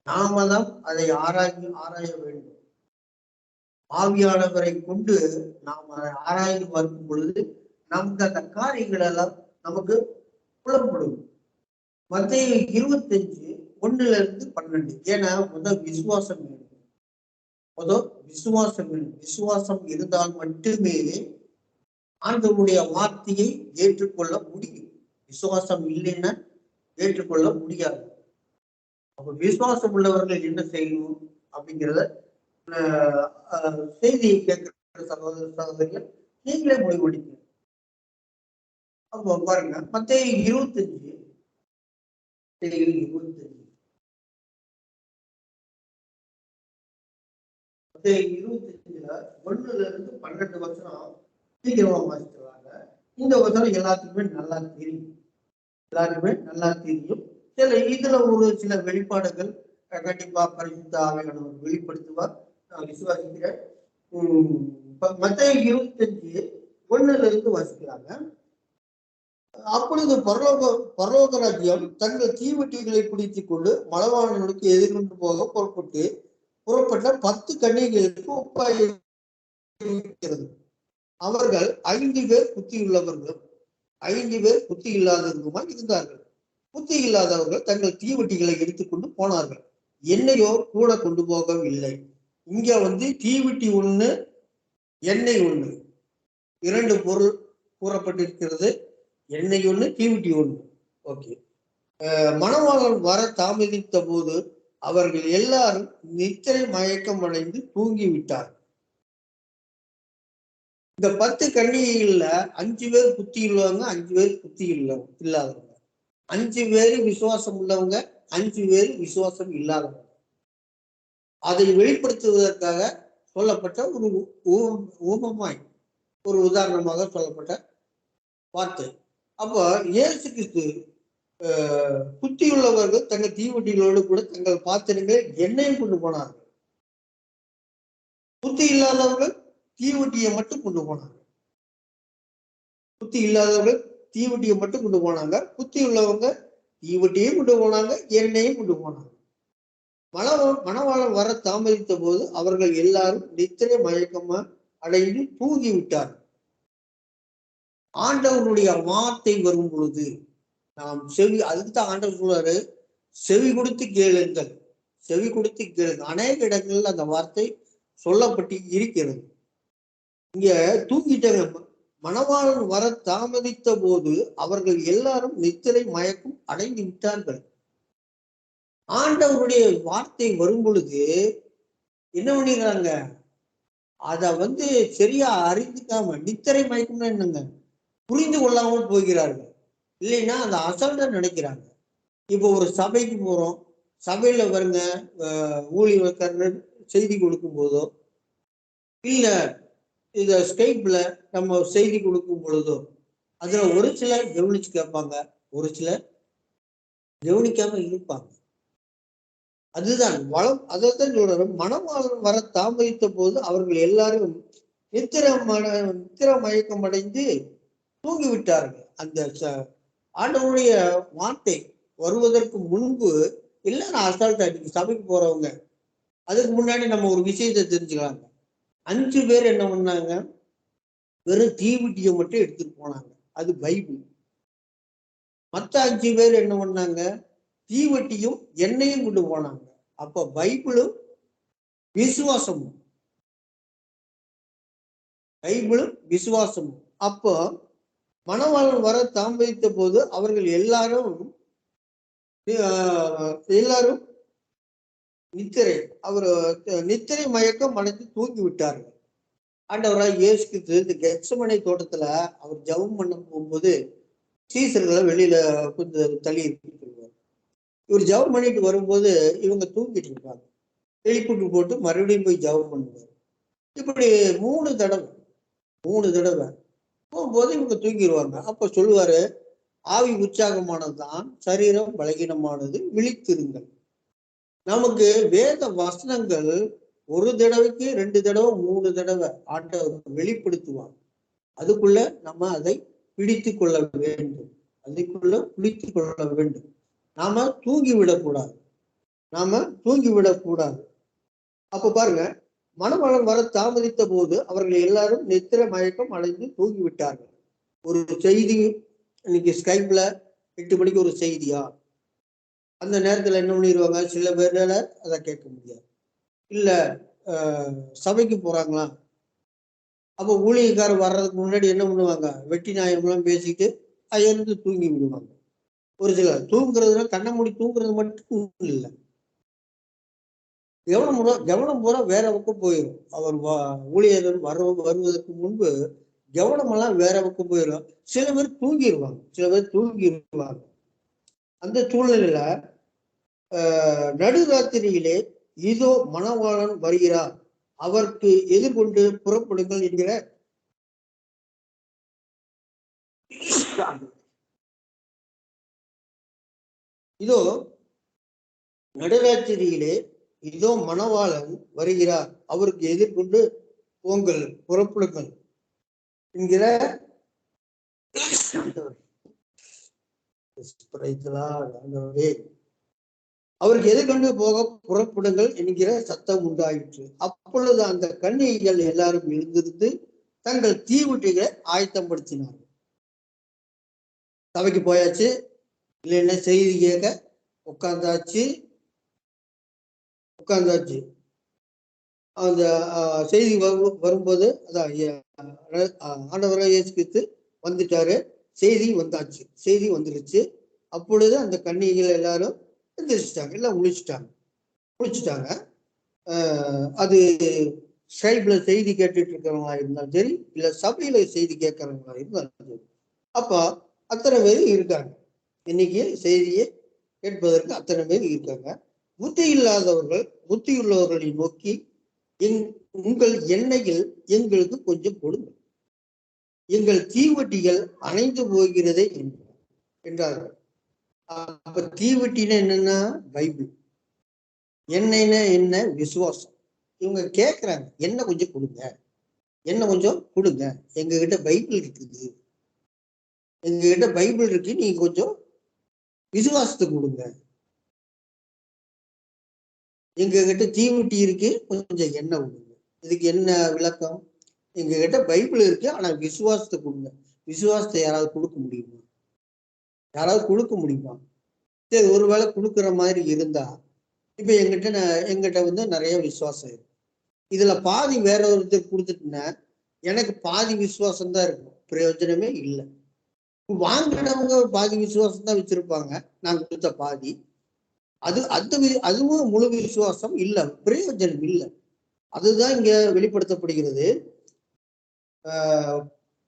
நாம தான் அதை ஆராய வேண்டும். ஆவியானவரை கொண்டு நாம் அதை ஆராய்ந்து பார்க்கும் பொழுது நமக்கு அந்த காரியங்கள் எல்லாம் நமக்கு புலப்படும். மத்தேயு 25:1-12. ஏன்னா முதல் விசுவாசம் வேணும். விசுவாசம் வேணும். விசுவாசம் இருந்தால் மட்டுமே ஆண்டவருடைய வார்த்தையை ஏற்றுக்கொள்ள முடியும். விசுவாசம் இல்லைன்னா ஏற்றுக்கொள்ள முடியாது. அப்ப விசுவாசம் உள்ளவர்கள் என்ன செய்யணும் அப்படிங்கிறத செய்தியை கேட்கிற சகோதர சகோதரிகள் நீங்களே முடிவெடுங்க. அப்போ பாருங்க, மத்தேயு 25 1-12 சீக்கிரமா வாசிக்கிறாங்க. இந்த வசனம் எல்லாத்துக்குமே நல்லா தெரியும். இதுல ஒரு சில வெளிப்பாடுகள் கண்டிப்பா பரிசுத்த ஆவியானவர் வெளிப்படுத்துவார், நான் விசுவாசிக்கிறேன். மத்தேயு 25:1 வாசிக்கிறாங்க. அப்பொழுது பரலோக ராஜ்யம் தங்கள் தீவெட்டிகளை பிடித்துக் கொண்டு மலவாளனுக்கு எதிர்கொண்டு போக புறப்பட்ட 10 கன்னிகைகளுக்கு ஒப்பாயிருக்கிறது. அவர்கள் 5 பேர் புத்தியுள்ளவர்களும் 5 பேர் புத்தி இல்லாதவர்களுமாய் இருந்தார்கள். புத்தி இல்லாதவர்கள் தங்கள் தீவெட்டிகளை எடுத்துக்கொண்டு போனார்கள். எண்ணெயோ கூட கொண்டு போகவில்லை. இங்க தீவெட்டி 1, எண்ணெய் 1, 2 பொருள் கூறப்பட்டிருக்கிறது. எண்ணெய் 1, தீவெட்டி 1. ஓகே. மணவாளன் வர தாமதித்த போது அவர்கள் எல்லாரும் நித்திரை மயக்கம் அடைந்து தூங்கிவிட்டார். இந்த 10 கன்னிகைகள்ல 5 பேர் புத்தி உள்ளவங்க, 5 பேர் புத்தி இல்லாதவங்க. 5 பேர் விசுவாசம் உள்ளவங்க, 5 பேர் விசுவாசம் இல்லாதவங்க. அதை வெளிப்படுத்துவதற்காக சொல்லப்பட்ட ஒரு ஊமமாய், ஒரு உதாரணமாக சொல்லப்பட்ட வார்த்தை. அப்போ இயேசு கிறிஸ்து புத்தி உள்ளவர்கள் தங்கள் தீவெட்டிகளோடு கூட தங்கள் பாத்திரங்களை எண்ணெயும் கொண்டு போனார்கள். புத்தி இல்லாதவர்கள் தீவெட்டியை மட்டும் கொண்டு போனாங்க. புத்தி இல்லாதவர்கள் தீவெட்டியை மட்டும் கொண்டு போனாங்க. புத்தி உள்ளவங்க தீவெட்டியும் கொண்டு போனாங்க, எண்ணெயும் கொண்டு போனாங்க. மணவாளன் வர தாமதித்த போது அவர்கள் எல்லாரும் நித்திரை மயக்கமா அடைந்து தூங்கி விட்டார்கள். ஆண்டவருடைய வார்த்தை வரும் பொழுது நாம் அதுக்குதான் ஆண்டவர் சொல்றாரு, செவி கொடுத்து கேளுங்கள், செவி கொடுத்து கேளுங்கள். அநேக இடங்கள்ல அந்த வார்த்தை சொல்லப்பட்டு இருக்கிறது. இங்க தூங்கிட்டாங்க. மணவாளன் வர தாமதித்த போது அவர்கள் எல்லாரும் நித்திரை மயக்கம் அடைந்து விட்டார்கள். ஆண்டவருடைய வார்த்தை வரும் பொழுது என்ன பண்ணிடுறாங்க, அத சரியா அறிந்துக்காம, நித்திரை மயக்கம்னா என்னங்க, புரிந்து கொள்ளாமல் போகிறார்கள். இல்லைன்னா அந்த அசல்ட்ட நினைக்கிறாங்க. இப்போ ஒரு சபைக்கு போறோம், சபையில வருங்க ஊழியக்காரர் செய்தி கொடுக்கும் போதோ இல்ல இத ஸ்கைப்ல நம்ம செய்தி கொடுக்கும் பொழுதோ அதுல ஒரு சிலர் கவனிச்சு கேட்பாங்க, ஒரு சிலர் கவனிக்காம இருப்பாங்க. அதுதான் அதைத்தான் சொல்றாரு, மணவாளன் வர தாமதித்த போது அவர்கள் எல்லாரும் நித்திர மயக்கம் அடைந்து தூங்கிவிட்டார்கள். அந்த ஆண்டவருடைய வார்த்தை வருவதற்கு முன்பு எல்லாரும் அசால்ட்டா, நீங்க சபைக்கு போறவங்க அதுக்கு முன்னாடி நம்ம ஒரு விஷயத்தை தெரிஞ்சுக்கலாங்க. 5 பேர் என்ன பண்ணாங்க, வெறும் தீவெட்டியை மட்டும் எடுத்துட்டு போனாங்க, அது பைபிள். மற்ற 5 பேர் என்ன பண்ணாங்க, தீவெட்டியும் எண்ணெயும் கொண்டு போனாங்க. அப்ப பைபிளும் விசுவாசமும், அப்போ மணவாளன் வர தாமதித்த போது அவர்கள் எல்லாரும் நித்திரை மயக்கம் அடைந்து தூங்கி விட்டார்கள். ஆண்டவராய் இயேசு கிறிஸ்து இந்த கெத்செமனே தோட்டத்துல அவர் ஜெபம் பண்ண போகும்போது சீசர்களை வெளியில கொஞ்சம் தள்ளி இருப்பார். இவர் ஜெபம் பண்ணிட்டு வரும்போது இவங்க தூங்கிட்டு இருப்பாங்க. எழுப்பிட்டு போட்டு மறுபடியும் போய் ஜெபம் பண்ணுவார். இப்படி 3 தடவை போகும்போது இவங்க தூங்கிடுவாங்க. அப்ப சொல்லுவாரு, ஆவி உற்சாகமானதுதான், சரீரம் பலகீனமானது, விழித்திருங்கள். நமக்கு வேத வசனங்கள் 1 தடவைக்கு 2 தடவை 3 தடவை ஆண்டவர் வெளிப்படுத்துவாங்க. அதுக்குள்ள நம்ம அதை பிடித்து கொள்ள வேண்டும். அதுக்குள்ள குளித்துக் கொள்ள வேண்டும். நாம தூங்கிவிடக்கூடாது. அப்ப பாருங்க, மணவாளன் வர தாமதித்த போது அவர்கள் எல்லாரும் நித்திர மயக்கம் அடைந்து தூங்கி விட்டார்கள். ஒரு செய்தி இன்னைக்கு ஸ்கைப்ல 8 மணிக்கு ஒரு செய்தியா, அந்த நேரத்துல என்ன பண்ணிடுவாங்க, சில பேரால அதை கேட்க முடியாது. இல்ல சபைக்கு போறாங்களா, அப்போ ஊழியக்காரர் வர்றதுக்கு முன்னாடி என்ன பண்ணுவாங்க, வெட்டி நாயம்லாம் பேசிட்டு அயர்ந்து தூங்கி விடுவாங்க. ஒரு சிலர் தூங்குறதுனா கண்ணை மூடி தூங்குறது மட்டும் இல்லை, கவனம் பூரா வேற பக்கம் போயிடும். அவர் ஊழியர்கள் வருவதற்கு முன்பு கவனமெல்லாம் வேற பக்கம் போயிடும். சில பேர் தூங்கிடுவாங்க. அந்த சூழ்நிலையில நடுராத்திரியிலே இதோ மணவாளன் வருகிறார், அவருக்கு எதிர்கொண்டு புறப்படுங்கள் என்கிற இதோ நடுராத்திரியிலே இதோ மணவாளன் வருகிறார், அவருக்கு எதிர்கொண்டு போங்கள், புறப்படுங்கள் என்கிற அவருக்கு எதிர்கொண்டு போக புறப்படுங்கள் என்கிற சத்தம் உண்டாயிற்று. அப்பொழுது அந்த கன்னிகைகள் எல்லாரும் எழுந்திருந்து தங்கள் தீவுட்டிகளை ஆயத்தப்படுத்தினார்கள். சபைக்கு போயாச்சு, இல்லைன்னா செய்தி கேட்க உட்கார்ந்தாச்சு. அந்த செய்தி வரும்போது அதான் ஆண்டவராக இயேசு கிறிஸ்து வந்துட்டாரு, செய்தி வந்துருச்சு. அப்பொழுது அந்த கன்னிகைகள் எல்லாரும் எந்திரிச்சிட்டாங்க, எல்லாம் குளிச்சுட்டாங்க. அது ஸ்கைப்ல செய்தி கேட்டுட்டு இருக்கிறவங்களா இருந்தாலும் சரி, இல்ல சபையில செய்தி கேட்கறவங்களா இருந்தாலும் சரி, அப்ப அத்தனை பேர் இருக்காங்க. இன்னைக்கு செய்தியை கேட்பதற்கு அத்தனை பேர் இருக்காங்க. புத்தியுள்ளவர்களை நோக்கி உங்கள் எண்ணெயில் எங்களுக்கு கொஞ்சம் கொடுங்க, எங்கள் தீவட்டிகள் அணைந்து போகிறதே என்றார்கள். அப்ப தீவட்டினா என்னன்னா பைபிள், எண்ணெய்னா என்ன, விசுவாசம். இவங்க கேட்கிறாங்க, எண்ணெய் கொஞ்சம் கொடுங்க, எங்க கிட்ட பைபிள் இருக்குது, நீங்க கொஞ்சம் விசுவாசத்தை கொடுங்க, எங்க கிட்ட தீவட்டி இருக்கு, கொஞ்சம் எண்ணெய் கொடுங்க. இதுக்கு என்ன விளக்கம்? எங்க கிட்ட பைபிள் இருக்கு, ஆனா விசுவாசத்தை கொடுங்க. விசுவாசத்தை யாராவது கொடுக்க முடியுமா? சரி, ஒருவேளை கொடுக்குற மாதிரி இருந்தா, இப்ப எங்கிட்ட வந்து நிறைய விசுவாசம் இருக்கு, இதுல பாதி வேற ஒருத்தர் கொடுத்துட்டுன்னா எனக்கு பாதி விசுவாசம் தான் இருக்கும், பிரயோஜனமே இல்லை. வாங்கினவங்க பாதி விசுவாசம் தான் வச்சிருப்பாங்க, நான் கொடுத்த பாதி. அதுவும் முழு விசுவாசம் இல்ல, பிரயோஜனம் இல்லை. அதுதான் இங்க வெளிப்படுத்தப்படுகிறது.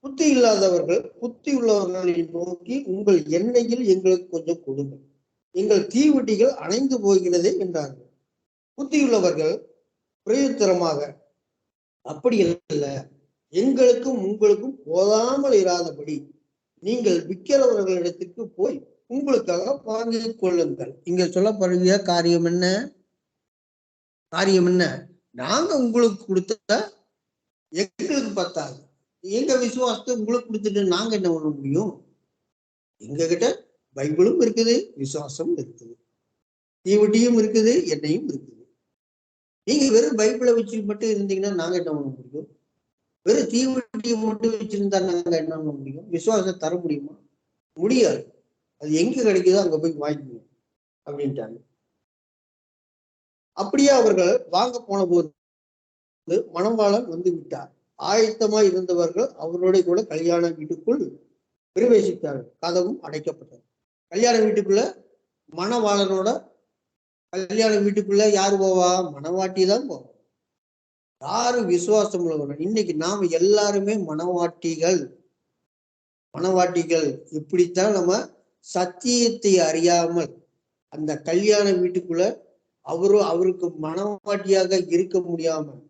புத்தி இல்லாதவர்கள் புத்தி உள்ளவர்களை நோக்கி உங்கள் எண்ணெயில் எங்களுக்கு கொஞ்சம் கொடுங்கள், எங்கள் தீவட்டிகள் அணைந்து போகிறதே என்றார்கள். புத்தியுள்ளவர்கள் பிரயுத்தரமாக, அப்படி இல்லை, எங்களுக்கும் உங்களுக்கும் போதாமல் இராதபடி நீங்கள் விற்கிறவர்களிடத்துக்கு போய் உங்களுக்காக வாங்கிக் கொள்ளுங்கள். இங்க சொல்லப்படுகிற காரியம் என்ன? நாங்க உங்களுக்கு கொடுத்தா எங்களுக்கு பத்தாது, எங்க விசுவாசத்தை உங்களுக்கு கொடுத்துட்டு நாங்க என்ன பண்ண முடியும்? எங்க கிட்ட பைபிளும் இருக்குது, விசுவாசமும் இருக்குது, தீவட்டியும் இருக்குது, எண்ணெயும் இருக்குது. நீங்க வெறும் பைபிளை வச்சு மட்டும் இருந்தீங்கன்னா நாங்க என்ன பண்ண முடியும்? வெறும் தீவட்டியை மட்டும் வச்சிருந்தா நாங்க என்ன பண்ண முடியும்? விசுவாசம் தர முடியுமா? முடியாது. அது எங்க கிடைக்குதோ அங்க போய் வாங்கிக்கணும் அப்படின்ட்டாங்க. அப்படியே அவர்கள் வாங்க போன போது மணவாளன் வந்து விட்டார். ஆயத்தமாய் இருந்தவர்கள் அவரோட கூட கல்யாண வீட்டுக்குள் பிரவேசித்தார்கள், கதவும் அடைக்கப்பட்டது. கல்யாண வீட்டுக்குள்ள மணவாளனோட கல்யாண வீட்டுக்குள்ள யாரு போவா? மணவாட்டி தான் போவா. யாரு விசுவாசம் உள்ளவர்கள்? இன்னைக்கு நாம எல்லாருமே மணவாட்டிகள். இப்படித்தான் நம்ம சத்தியத்தை அறியாமல் அந்த கல்யாண வீட்டுக்குள்ள அவருக்கு மணவாட்டியாக இருக்க முடியாமல்,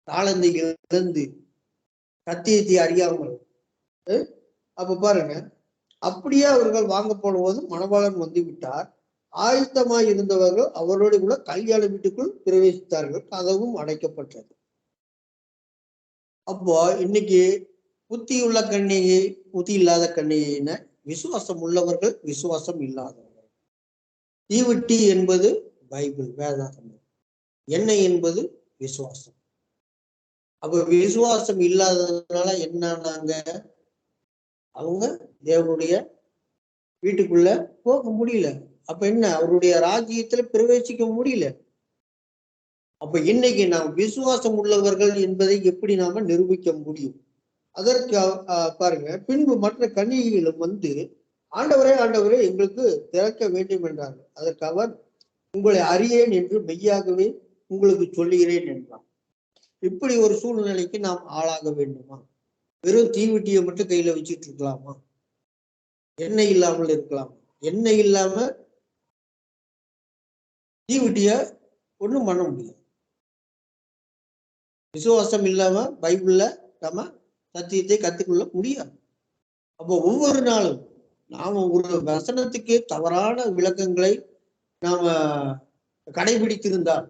தாளந்தை இழந்து, சத்தியத்தை அறியாமல். அப்ப பாருங்க, அப்படியே அவர்கள் வாங்க போன போது மணவாளன் வந்து விட்டார். ஆயத்தமாய் இருந்தவர்கள் அவரோடு கூட கல்யாண வீட்டுக்குள் பிரவேசித்தார்கள், கதவும் அடைக்கப்பட்டது. அப்போ இன்னைக்கு புத்தி உள்ள கன்னிகை, புத்தி இல்லாத கன்னிகைன்னு விசுவாசம் உள்ளவர்கள், விசுவாசம் இல்லாதவர்கள். தீவட்டி என்பது பைபிள் வேதாகமம், எண்ணெய் என்பது விசுவாசம். அப்ப விசுவாசம் இல்லாததுனால என்னன்னாங்க, அவங்க தேவனுடைய வீட்டுக்குள்ள போக முடியல. அப்ப என்ன, அவருடைய ராஜ்யத்துல பிரவேசிக்க முடியல. அப்ப இன்னைக்கு நாம் விசுவாசம் உள்ளவர்கள் என்பதை எப்படி நாம நிரூபிக்க முடியும்? அதற்கு பாருங்க, பின்பு மற்ற கன்னிகைகளும் வந்து ஆண்டவரே ஆண்டவரே எங்களுக்கு திறக்க வேண்டும் என்றார்கள். அதற்கு அவர், உங்களை அறியேன் என்று மெய்யாகவே உங்களுக்கு சொல்லுகிறேன் என்றார். இப்படி ஒரு சூழ்நிலைக்கு நாம் ஆளாக வேண்டுமா? வெறும் தீவெட்டியை மட்டும் கையில வச்சுட்டு இருக்கலாமா? எண்ணெய் இல்லாமல் இருக்கலாமா? எண்ணெய் இல்லாம தீவெட்டிய ஒண்ணும் பண்ண முடியாது. விசுவாசம் இல்லாம பைபிள்ல நம்ம சத்தியத்தை கத்துக்கொள்ள முடியாது. அப்போ ஒவ்வொரு நாளும் நாம ஒரு வசனத்துக்கு தவறான விளக்கங்களை நாம கடைபிடித்திருந்தால்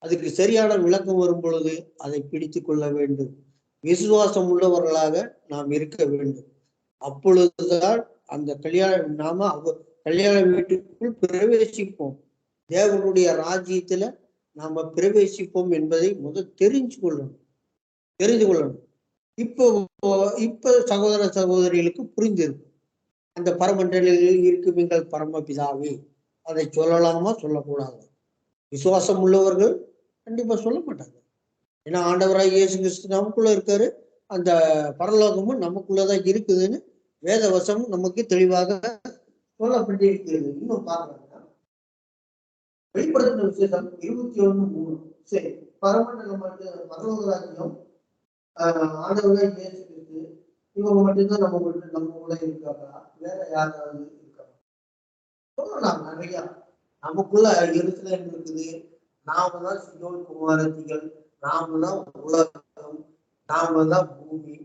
அதுக்கு சரியான விளக்கம் வரும் பொழுது அதை பிடித்து கொள்ள வேண்டும். விசுவாசம் உள்ளவர்களாக நாம் இருக்க வேண்டும். அப்பொழுதுதான் அந்த கல்யாண வீட்டுக்குள் பிரவேசிப்போம். தேவனுடைய ராஜ்யத்துல நாம பிரவேசிப்போம் என்பதை முதல் தெரிந்து கொள்ளணும். இப்ப சகோதர சகோதரிகளுக்கு புரிந்திருக்கும். அந்த பரமண்டலில் இருக்கும் எங்கள் பரமபிதாவே, அதை சொல்லலாமா சொல்லக்கூடாது? விசுவாசம் உள்ளவர்கள் கண்டிப்பா சொல்ல மாட்டாங்க. ஏன்னா ஆண்டவராய் இயேசு கிறிஸ்து நமக்குள்ள இருக்காரு, அந்த பரலோகமும் நமக்குள்ளதான் இருக்குதுன்னு வேதவசம் நமக்கு தெளிவாக சொல்லப்பட்டிருக்கிறது. இன்னும் பாருங்க, வெளிப்படுத்தின விசேஷம் 21:3. சரி, பரலோக ராஜ்யம் ஆண்டவராய் இயேசு கிறிஸ்து இவங்க மட்டும்தான் நம்ம கூட இருக்காங்களா? வேற யாராவது இருக்காங்க? சொல்லலாம் நிறைய. நமக்குள்ள எருசலேம் இருக்குது, நாம தான் சியோன் குமாரத்திகள், நாம தான் உலகம், நாம தான் பூமி.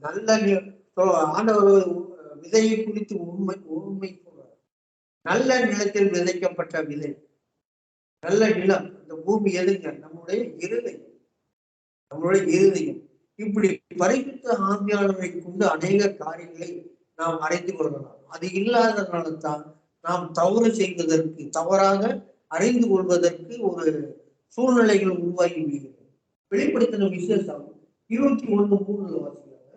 நல்ல ஆண்டவர் விதையை குறித்து உண்மை சொல்றார். நல்ல நிலத்தில் விதைக்கப்பட்ட விதை, நல்ல நிலம். இந்த பூமி எதுங்க? நம்முடைய இருதயம். இப்படி பரிசுத்த ஆவியானவரை கொண்டு அநேக காரியங்களை நாம் அறிந்து கொள்ளலாம். அது இல்லாதனால தான் நாம் தவறு செய்வதற்கு, தவறாக அறிந்து கொள்வதற்கு ஒரு சூழ்நிலைகள் உருவாகி விடுகிறது. வெளிப்படுத்தின விசேஷம் 21:3 வாசிக்கிறாங்க.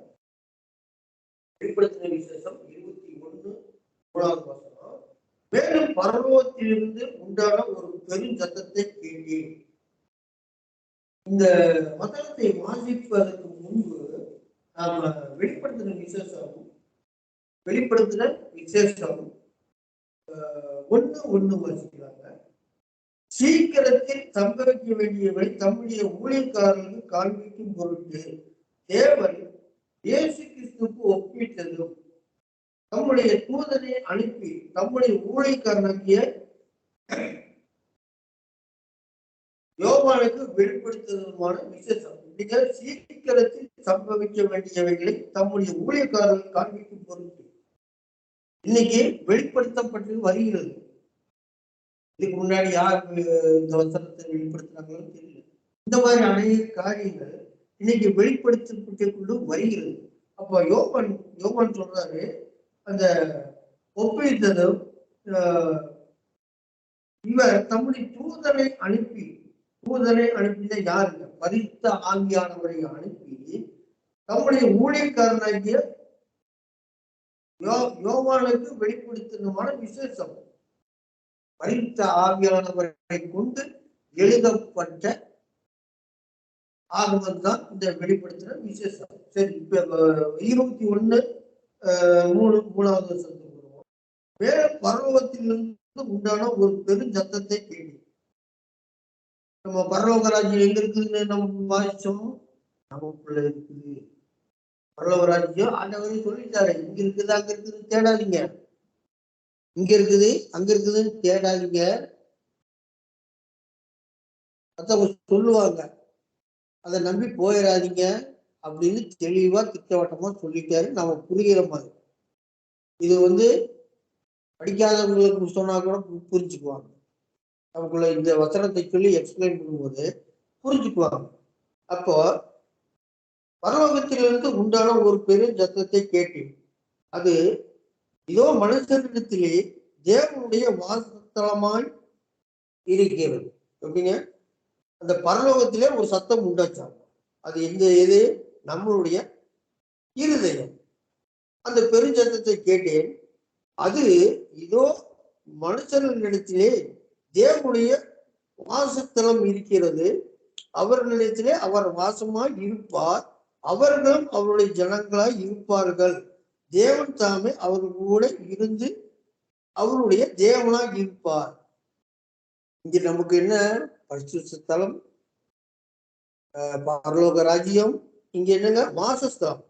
வெளிப்படுத்தின விசேஷம் 21:3 வசனம். மேலும் பரலோகத்திலிருந்து உண்டான ஒரு பெரும் சத்தத்தை கேட்டேன். இந்த வசனத்தை வாசிப்பதற்கு முன்பு நாம வெளிப்படுத்தின விசேஷம் 1:1 வாசிக்கிறாங்க. சீக்கிரத்தில் சம்பவிக்க வேண்டியவை தம்முடைய ஊழியக்காரர்களுக்கு காண்பிக்கும் பொருட்டு தேவன் இயேசு கிறிஸ்துவுக்கு ஒப்பிட்டதும் தம்முடைய தூதனை அனுப்பி தம்முடைய ஊழியக்காரனாகிய யோவானுக்கு வெளிப்படுத்துவதுமான விசேஷம். சீக்கிரத்தில் சம்பவிக்க வேண்டியவைகளை தம்முடைய ஊழியக்காரர்கள் காண்பிக்கும் பொருட்டு இன்னைக்கு வெளிப்படுத்தப்பட்டு வருகிறது. இதுக்கு முன்னாடி யார் இந்த வசனத்தை வெளிப்படுத்தினாங்களோ தெரியல. இந்த மாதிரி அநேக காரியங்கள் இன்னைக்கு வெளிப்படுத்தப்பட்டு கொண்டு வருகிறது. அப்ப யோவான் சொல்றாரு, அந்த ஒப்பித்ததும் இவர் தம்முடைய தூதனை அனுப்பின யாருங்க? பரிசுத்த ஆவியானவரை அனுப்பி தம்முடைய ஊழியக்காரனாகிய யோவானுக்கு வெளிப்படுத்தினமான விசேஷம். பரிசுத்த ஆவியானவரை கொண்டு எழுதப்பட்ட ஆகமம் தான் இந்த வெளிப்படுத்தின விசேஷம். சரி, இப்ப 21:3 வருஷத்துக்கு வருவோம். வேற பரலோகத்திலிருந்து உண்டான ஒரு பெரும் சத்தத்தை கேள்வி. நம்ம பரலோக ராஜ்யம் எங்க இருக்குதுன்னு நம்ம வாசிச்சோம், நமக்குள்ள இருக்குது. பரலோக ராஜ்யம் ஆண்டவரே சொல்லிட்டாரு, இங்க இருக்குது அங்க இருக்குதுன்னு தேடாதீங்க, இங்க இருக்குது அங்க இருக்குதுன்னு தேடாதீங்க. மத்தவங்க சொல்லுவாங்க, அதை நம்பி போயிடாதீங்க அப்படின்னு தெளிவா திட்டவட்டமா சொல்லிட்டாரு. நம்ம புரிகிற மாதிரி. இது படிக்காதவங்களுக்கு சொன்னா கூட புரிஞ்சுக்குவாங்க. நமக்குள்ள இந்த வசனத்தை சொல்லி எக்ஸ்பிளைன் பண்ணும்போது புரிஞ்சுக்குவாங்க. அப்போ பரலோகத்திலிருந்து உண்டான ஒரு பெரும் சத்தத்தை கேட்டேன். அது இதோ மனுஷனிடத்திலே தேவனுடைய வாசஸ்தலமாய் இருக்கிறது. எப்படிங்க? அந்த பரலோகத்திலே ஒரு சத்தம் உண்டாச்சாங்க. அது எது? நம்மளுடைய இருதயம். அந்த பெருஞ்சத்தத்தை கேட்டேன். அது இதோ மனுஷர்களிடத்திலே தேவனுடைய வாசஸ்தலம் இருக்கிறது. அவர்களிடத்திலே அவர் வாசமாய் இருப்பார். அவர்களும் அவருடைய ஜனங்களாய் இருப்பார்கள். தேவன் தாமே அவர்கள் கூட இருந்து அவருடைய தேவனாய் இருப்பார். இங்க நமக்கு என்ன? பரிசுத்த ஸ்தலம், பரலோக ராஜ்யம். இங்க என்னங்க? வாசஸ்தலம்.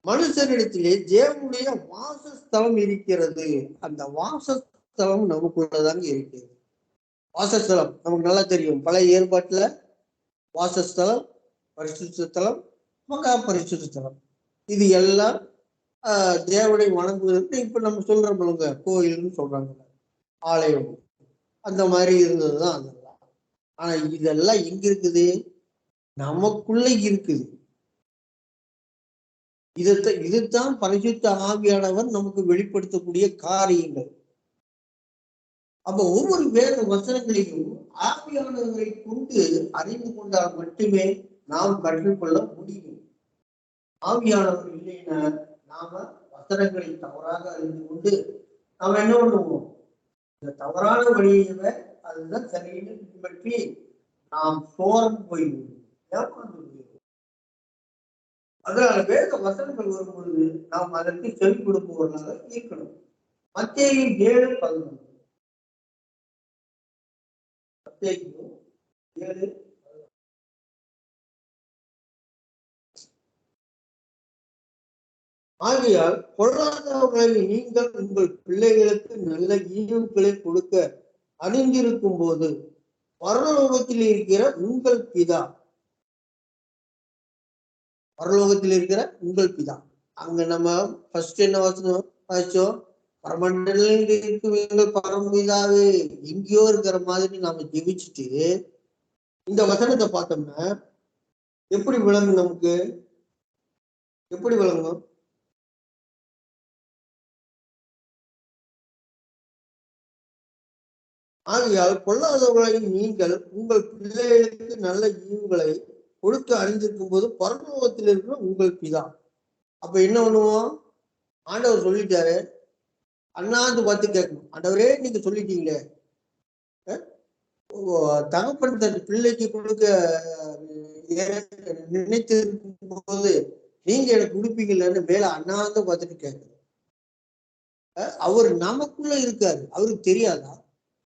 மனுஷனிடத்திலே தேவனுடைய வாசஸ்தலம் இருக்கிறது. அந்த வாசஸ்தலம் நமக்குள்ளதாங்க இருக்கிறது. வாசஸ்தலம் நமக்கு நல்லா தெரியும். பழைய ஏற்பாட்டுல வாசஸ்தலம், பரிசுத்த ஸ்தலம், மகா பரிசுத்த ஸ்தலம், இது எல்லாம் தேவனை வணங்குவதற்கு இப்ப நம்ம சொல்றோம்ங்க, கோயில்னு சொல்றாங்க, ஆலயம், அந்த மாதிரி இருந்ததுதான் அதெல்லாம். ஆனா இதெல்லாம் எங்க இருக்குது? நமக்குள்ள இருக்குது. இதுதான் பரிசுத்த ஆவியானவர் நமக்கு வெளிப்படுத்தக்கூடிய காரியங்கள். அப்ப ஒவ்வொரு வேத வசனங்களையும் ஆவியானவரை கொண்டு அறிந்து கொண்டால் மட்டுமே நாம் கற்றுக்கொள்ள முடியும். ஆவியானவர் இல்லைன்னா நாம வசனங்களை தவறாக அறிந்து கொண்டு நாம என்ன பண்ணுவோம்? இந்த தவறான வழியை அதுதான் சரின்னு பின்பற்றி நாம் சோரம் போய்விடுவோம், ஏமாந்து போய்விடுவோம். அதனால வேத வசனங்கள் வரும் பொழுது நாம் அதற்கு செவி கொடுப்பவர்களாக இருக்கணும். மத்தேயு 7:11. மத்தேயு 7:11. ஆகையால் பொருளாதாரங்களை நீங்கள் உங்கள் பிள்ளைகளுக்கு நல்ல ஈவுகளை கொடுக்க அறிந்திருக்கும் போது பரலோகத்தில் இருக்கிற உங்கள் பிதா, பரலோகத்தில் இருக்கிற உங்கள் பிதா, அங்க நம்ம ஃபர்ஸ்ட் என்ன வசனம் வாசிச்சோம்? பரமண்டலில் இருக்கும் பரமபிதாவே, எங்கேயோ இருக்கிற மாதிரி நாம ஜெபிச்சுட்டு இந்த வசனத்தை பார்த்தோம்னா எப்படி விளங்கும்? நமக்கு எப்படி விளங்கும்? ஆகையால் பொல்லாதவர்களை நீங்கள் உங்கள் பிள்ளைகளுக்கு நல்ல ஈவுகளை கொடுக்க அறிந்திருக்கும் போது பரலோகத்தில் இருக்கிற உங்கள் பிதா. அப்ப என்ன பண்ணுவோம்? ஆண்டவர் சொல்லிட்டாரு, அண்ணாந்து பார்த்து கேட்கணும், ஆண்டவரே நீங்க சொல்லிட்டீங்களே, தகப்பன் தன் பிள்ளைக்கு கொடுக்க நினைத்திருக்கும் போது நீங்க எனக்கு கொடுப்பீங்கன்னு மேல அண்ணாந்து பார்த்துட்டு கேட்கணும். அவர் நமக்குள்ள இருக்காரு, அவருக்கு தெரியாதா?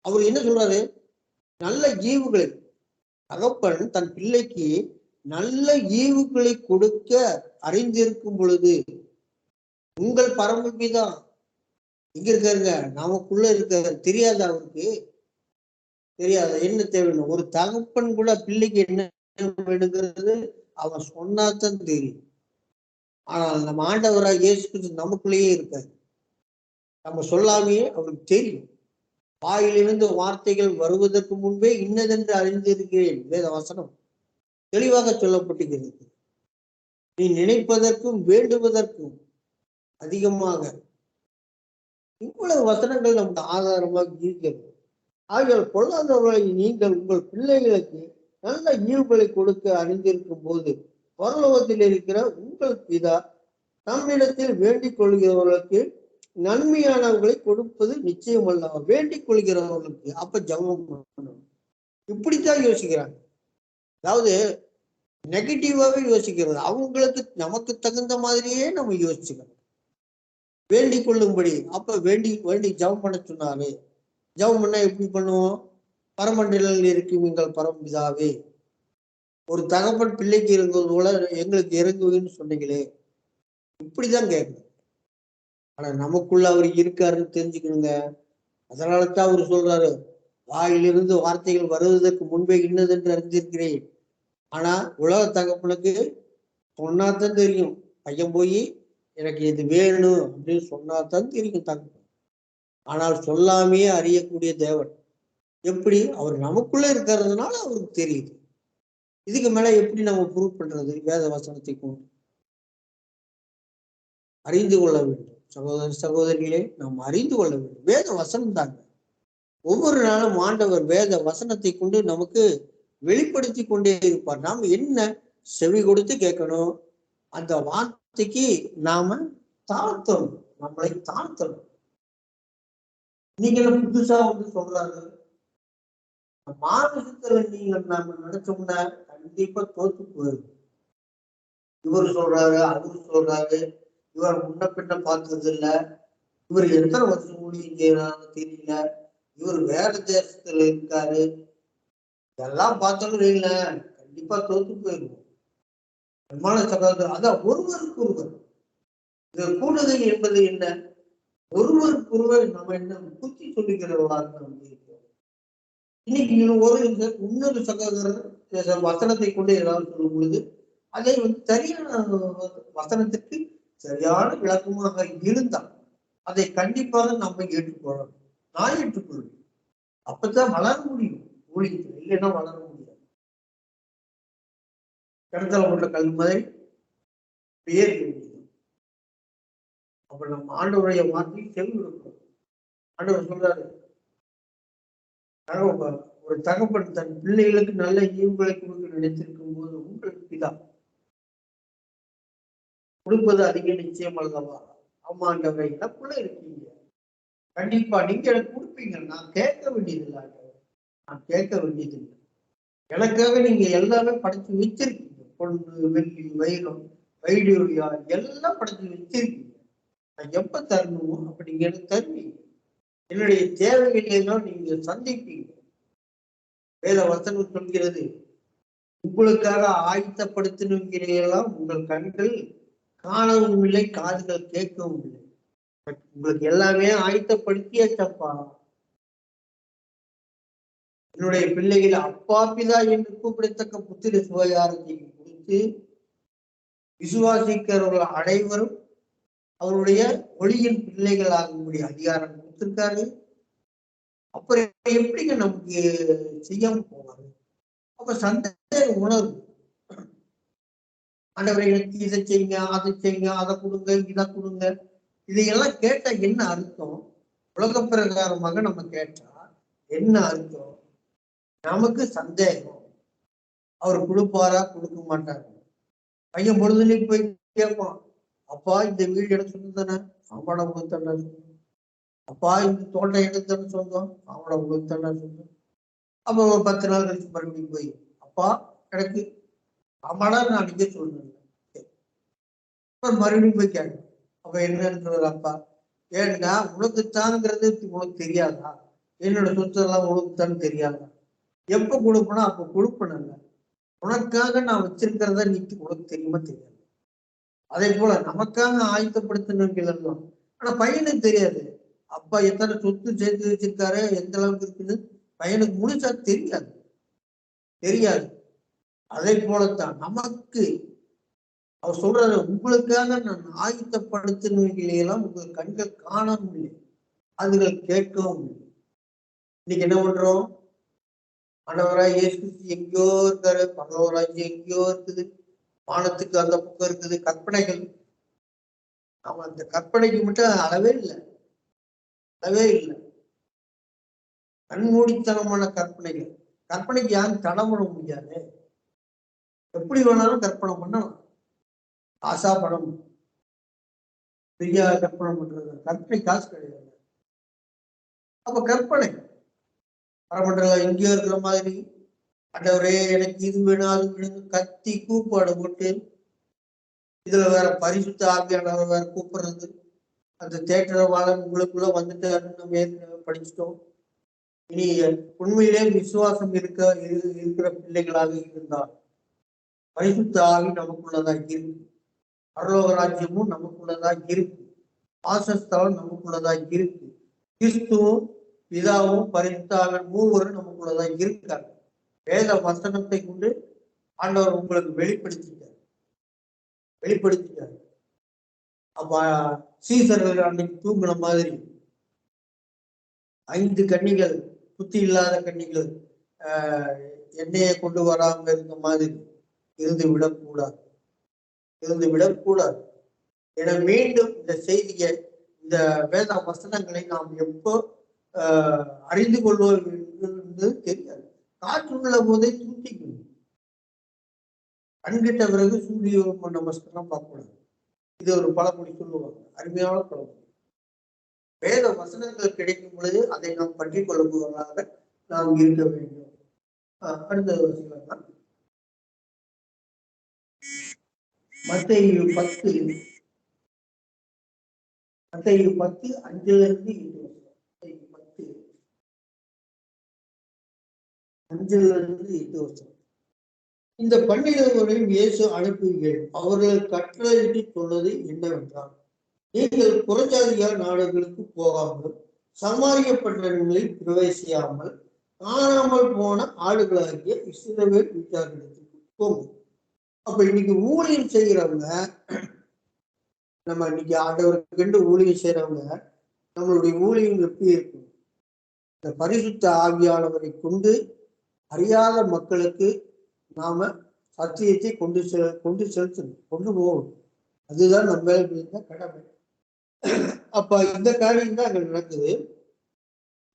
அவர் என்ன சொல்றாரு? நல்ல ஈவுகளை, தகப்பன் தன் பிள்ளைக்கு நல்ல ஈவுகளை கொடுக்க அறிந்திருக்கும் பொழுது உங்கள் பரமபிதா எங்க இருக்காருங்க? நமக்குள்ள இருக்காரு. தெரியாதா அவருக்கு? தெரியாதா? என்ன தேவைன்னு ஒரு தகப்பன் கூட பிள்ளைக்கு என்ன வேணுங்கிறது அவன் சொன்னாதான் தெரியும். ஆனால் நம்ம ஆண்டவராக இயேசு கிறிஸ்து நமக்குள்ளேயே இருக்காரு. நம்ம சொல்லாமையே அவருக்கு தெரியும். வாயிலிருந்து வார்த்தைகள் வருவதற்கு முன்பே இன்னதென்று அறிந்திருக்கிறேன். வேத வசனம் தெளிவாக சொல்லப்பட்டிருக்கிறது. நீ நினைப்பதற்கும் வேண்டுவதற்கும் அதிகமாக இவ்வளவு வசனங்கள் நமக்கு ஆதாரமாக இருக்கிறது. ஆகியால் பொல்லாதவர்களை நீங்கள் உங்கள் பிள்ளைகளுக்கு நல்ல ஈவுகளை கொடுக்க அறிந்திருக்கும் போது பரலோகத்தில் இருக்கிற உங்கள் பிதா நம்மிடத்தில் வேண்டிக் கொள்கிறவர்களுக்கு நன்மையானவர்களை கொடுப்பது நிச்சயம் அல்லவா? வேண்டிக் கொள்கிறவர்களுக்கு அப்ப ஜெபம் பண்ணணும். இப்படித்தான் யோசிக்கிறாங்க. அதாவது நெகட்டிவாவே யோசிக்கிறது. அவங்களுக்கு நமக்கு தகுந்த மாதிரியே நம்ம யோசிச்சுக்கணும். வேண்டிக் கொள்ளும்படி அப்ப வேண்டி ஜெபம் பண்ண சொன்னாரு. ஜெபம் பண்ணா எப்படி பண்ணுவோம்? பரமண்டலில் இருக்கும் எங்கள் பரமபிதாவே, ஒரு தகப்பன் பிள்ளைக்கு இருந்தது போல எங்களுக்கு இறங்குவதுன்னு சொன்னீங்களே, இப்படிதான் கேட்கணும். ஆனா நமக்குள்ள அவர் இருக்காருன்னு தெரிஞ்சுக்கணுங்க. அதனாலதான் அவரு சொல்றாரு, வாயிலிருந்து வார்த்தைகள் வருவதற்கு முன்பே இன்னதென்று அறிந்திருக்கிறேன். ஆனா உலக தகப்பனுக்கு சொன்னாதான் தெரியும். பையன் போய் எனக்கு இது வேணும் அப்படின்னு சொன்னாதான் தெரியும் தகப்பன். ஆனால் சொல்லாமையே அறியக்கூடிய தேவன். எப்படி? அவர் நமக்குள்ள இருக்கிறதுனால அவருக்கு தெரியுது. இதுக்கு மேல எப்படி நம்ம ப்ரூவ் பண்றது? வேத வசனத்தை கொண்டு அறிந்து கொள்ள வேண்டும். சகோதர சகோதரிகளே, நாம் அறிந்து கொள்ள வேண்டும். வேத வசனம் தாங்க. ஒவ்வொரு நாளும் ஆண்டவர் வேத வசனத்தை கொண்டு நமக்கு வெளிப்படுத்தி கொண்டே இருப்பார். நாம் என்ன செவி கொடுத்து கேட்கணும். அந்த வார்த்தைக்கு நாம தாழ்த்தணும், நம்மளை தாழ்த்தணும். நீங்க புதுசா வந்து சொல்றாரு, மாநிலத்துல நீங்க நாம நினைச்சோம்னா கண்டிப்பா தோத்து போயிடும். இவர் சொல்றாரு, அவரு சொல்றாரு, இவர் முன்ன பின்ன பார்த்தது இல்ல, இவர் எத்தனை வருஷம் ஊழியம் செய்யறான்னு தெரியல, இவர் வேற தேசத்துல இருக்காரு, இதெல்லாம் பார்த்தோம்னு வைங்கள கண்டிப்பா தோத்து போயிடுவோம். விமான சகோதரர், அதான் ஒருவருக்கு ஒருவர் இந்த கூடுதல் என்பது என்ன? ஒருவருக்கு ஒருவர் நம்ம என்ன புத்தி சொல்லுகிறவர்களாக நம்ம இருக்கிறோம். இன்னைக்கு ஒரு இன்னொரு சகோதரர் வசனத்தை கொண்டு ஏதாவது சொல்லும் பொழுது அதை வந்து சரியான வசனத்துக்கு சரியான விளக்கமாக இருந்தால் அதை கண்டிப்பாக நம்ம ஏற்றுக்கொள்ளணும். நான் ஏற்றுக்கொள்வேன். அப்பதான் வளர முடியும் ஊழியத்தில், இல்லைன்னா வளர முடியாது. கிணத்துல உள்ள கல் மாதிரி பேர் முடியும். அப்ப நம்ம ஆண்டவருடைய வார்த்தையை செவி கொடுக்கணும். ஆண்டவர் சொல்றாரு, ஒரு தகப்பன் தன் பிள்ளைகளுக்கு நல்ல ஈவுகளை கொடுக்க நினைத்திருக்கும் போது உங்களுக்கு பிதா கொடுப்பது அதிக நிச்சயம் அல்லவா? ஆமா ஆண்டவரை, எனக்குள்ள இருக்கீங்க, கண்டிப்பா நீங்க எனக்கு கொடுப்பீங்க. நான் கேட்க வேண்டியதில்லை, நான் கேட்க வேண்டியதில்லை. எனக்காக நீங்க எல்லாமே படைச்சு வச்சிருக்கீங்க. பொண்ணு, வெள்ளி, வைரம், வைடூரியா எல்லாம் படைச்சு வச்சிருக்கீங்க. நான் எப்ப தரணுமோ அப்ப நீங்க எனக்கு தருவீங்க. என்னுடைய தேவைகளை எல்லாம் நீங்க சந்திப்பீங்க. வேத வசனம் சொல்கிறது, உங்களுக்காக ஆயத்தப்படுத்தினெல்லாம் உங்கள் கண்கள் காணவும் இல்லை, காதுகள் கேட்கவும் இல்லை. உங்களுக்கு எல்லாமே ஆயத்தப்படுத்தியாச்சப்பா. என்னுடைய பிள்ளைகள் அப்பா பிதா என்று கூப்பிடத்தக்க புத்திர சுவையாரத்தை கொடுத்து விசுவாசிக்கிறவர்கள் அனைவரும் அவருடைய ஒளியின் பிள்ளைகள் ஆகக்கூடிய அதிகாரம் கொடுத்திருக்காரு. அப்புறம் எப்படிங்க நமக்கு செய்யாம போவாரு? அப்ப சந்தேக உணர்வு, ஆண்டவரை எனக்கு இதை செய்யுங்க, அதை செய்யுங்க, அதை கொடுங்க, இதை கொடுங்க, இதையெல்லாம் கேட்டா என்ன அர்த்தம்? உலக பிரகாரமாக நம்ம கேட்டா என்ன அர்த்தம்? நமக்கு சந்தேகம், அவர் கொடுப்பாரா கொடுக்க மாட்டாரு. பையன் பொழுதுலையும் போய் கேட்பான், அப்பா இந்த வீடு எனக்கு சொன்னதானே? ஆமாட உங்களுக்கு தானே சொந்தம். அப்பா இந்த தோட்டம் எனக்கு தானே சொந்தம்? ஆமாட உங்களுக்கு தானே சொந்தம். அப்ப ஒரு 10 நாள் கழிச்சு மறுபடியும் போய், அப்பா எனக்கு ஆமாடா நான் இங்கே சொல்றேன். மறுபடியும் போய் கேட்கணும். அப்ப என்னன்றது, அப்பா ஏன்னா உனக்குத்தான்ங்கிறது உனக்கு தெரியாதா? என்னோட சொத்தெல்லாம் உனக்குத்தான்னு தெரியாதா? எப்ப கொடுப்பனா அப்ப கொடுப்பன. உனக்காக நான் வச்சிருக்கிறத நீக்கு உனக்கு தெரியுமா தெரியாது? அதே போல நமக்காக ஆயத்தப்படுத்தினவர்கள், ஆனா பையனுக்கு தெரியாது. அப்பா எத்தனை சொத்து சேர்த்து வச்சிருக்காரு, எந்த அளவுக்கு இருக்குன்னு பையனுக்கு முழுசா தெரியாது. அதே போலத்தான் நமக்கு அவர் சொல்றாரு, உங்களுக்காக நான் ஆயத்தப்படுத்தினவைகளையெல்லாம் உங்கள் கண்கள் காணவும் இல்லை, அதுகள் கேட்கவும் இல்லை. இன்னைக்கு என்ன பண்றோம்? ஆண்டவராய் இயேசு எங்கேயோ இருக்காரு, பரலோகராஜ்யம் எங்கேயோ இருக்குது, வானத்துக்கு அந்த பக்கம் இருக்குது, கற்பனைகள். அவன் அந்த கற்பனைக்கு மட்டும் அளவே இல்லை. கண்மூடித்தனமான கற்பனைகள். கற்பனைக்கு யாரும் தடை பண்ண முடியாது. எப்படி வேணாலும் கற்பனை பண்ணலாம். ஆசா படம் ஃப்ரீயா கற்பனை பண்றது, கற்பனை காசு கிடையாது. அப்ப கற்பனை பரமண்டல எங்கேயோ இருக்கிற மாதிரி, ஆண்டவரே எனக்கு இது வேணும் அது வேணும் கத்தி கூப்பாடு போட்டு, இதுல வேற பரிசுத்த ஆவியானவர் வேற கூப்பிடுறது, அந்த தேட்டரவாளன் உங்களுக்குள்ள வந்துட்டு நம்ம ஏற்கனவே படிச்சுட்டோம். இனி உண்மையிலே விசுவாசம் இருக்கிற பிள்ளைகளாக இருந்தால் பரிசுத்த ஆவி நமக்குள்ளதான் இருக்கு, பரலோக ராஜ்யமும் நமக்குள்ளதான் இருக்கு, வாசஸ்தலம் நமக்குள்ளதான் இருக்கு, கிறிஸ்துவும் பிதாவும் பரிசுத்த ஆவியின் மூவரும் நமக்குள்ளதான் இருக்காங்க. வேத வசனத்தை கொண்டு ஆண்டவர் உங்களுக்கு வெளிப்படுத்திட்டார். அப்ப சீசர்கள் அன்னைக்கு தூங்குன மாதிரி 5 கன்னிகள், புத்தி இல்லாத கன்னிகள் எண்ணெயை கொண்டு வராம இருந்த மாதிரி இருந்து விடக்கூடாது என மீண்டும் இந்த செய்தியை, இந்த வேத வசனங்களை நாம் எப்போ அறிந்து கொள்வோம் என்று தெரியாது. காற்றுள்ள போதே தூண்டிக்கணும். கண்கிட்ட பிறகு சூரிய நமஸ்காரம் பார்க்கக்கூடாது. இது ஒரு பழமொழி சொல்லுவாங்க, அருமையான பழமொழி. வேத வசனங்கள் கிடைக்கும் பொழுது அதை நாம் பற்றி கொள்ளுவதாக நாம் இருக்க வேண்டும். அடுத்த வசனம் மத்தேயு 10 5-8 வசனம். இந்த 12 இயேசு அனுப்புவீர்கள். அவர்கள் கட்டளையிட்டு சொன்னது என்னவென்றால், நீங்கள் புறஜாதியார் நாடுகளுக்கு போகாமல், சமாரிய பட்டணங்களில் பிரவேசியாமல், காணாமல் போன ஆடுகளாகிய இஸ்ரவேல் வீட்டாரிடத்துக்கு போங்க. அப்ப இன்னைக்கு ஊழியம் செய்கிறவங்க, நம்ம இன்னைக்கு ஆண்டவருக்கு ஊழியம் செய்யறவங்க, நம்மளுடைய ஊழியம் எப்படி இருக்கும்? இந்த பரிசுத்த ஆவியானவரை கொண்டு அறியாத மக்களுக்கு நாம சத்தியத்தை கொண்டு செலுத்தணும், கொண்டு போகணும். அதுதான் நம்ம இருந்த கடமை. அப்ப இந்த காரியம் தான் அங்க நடக்குது.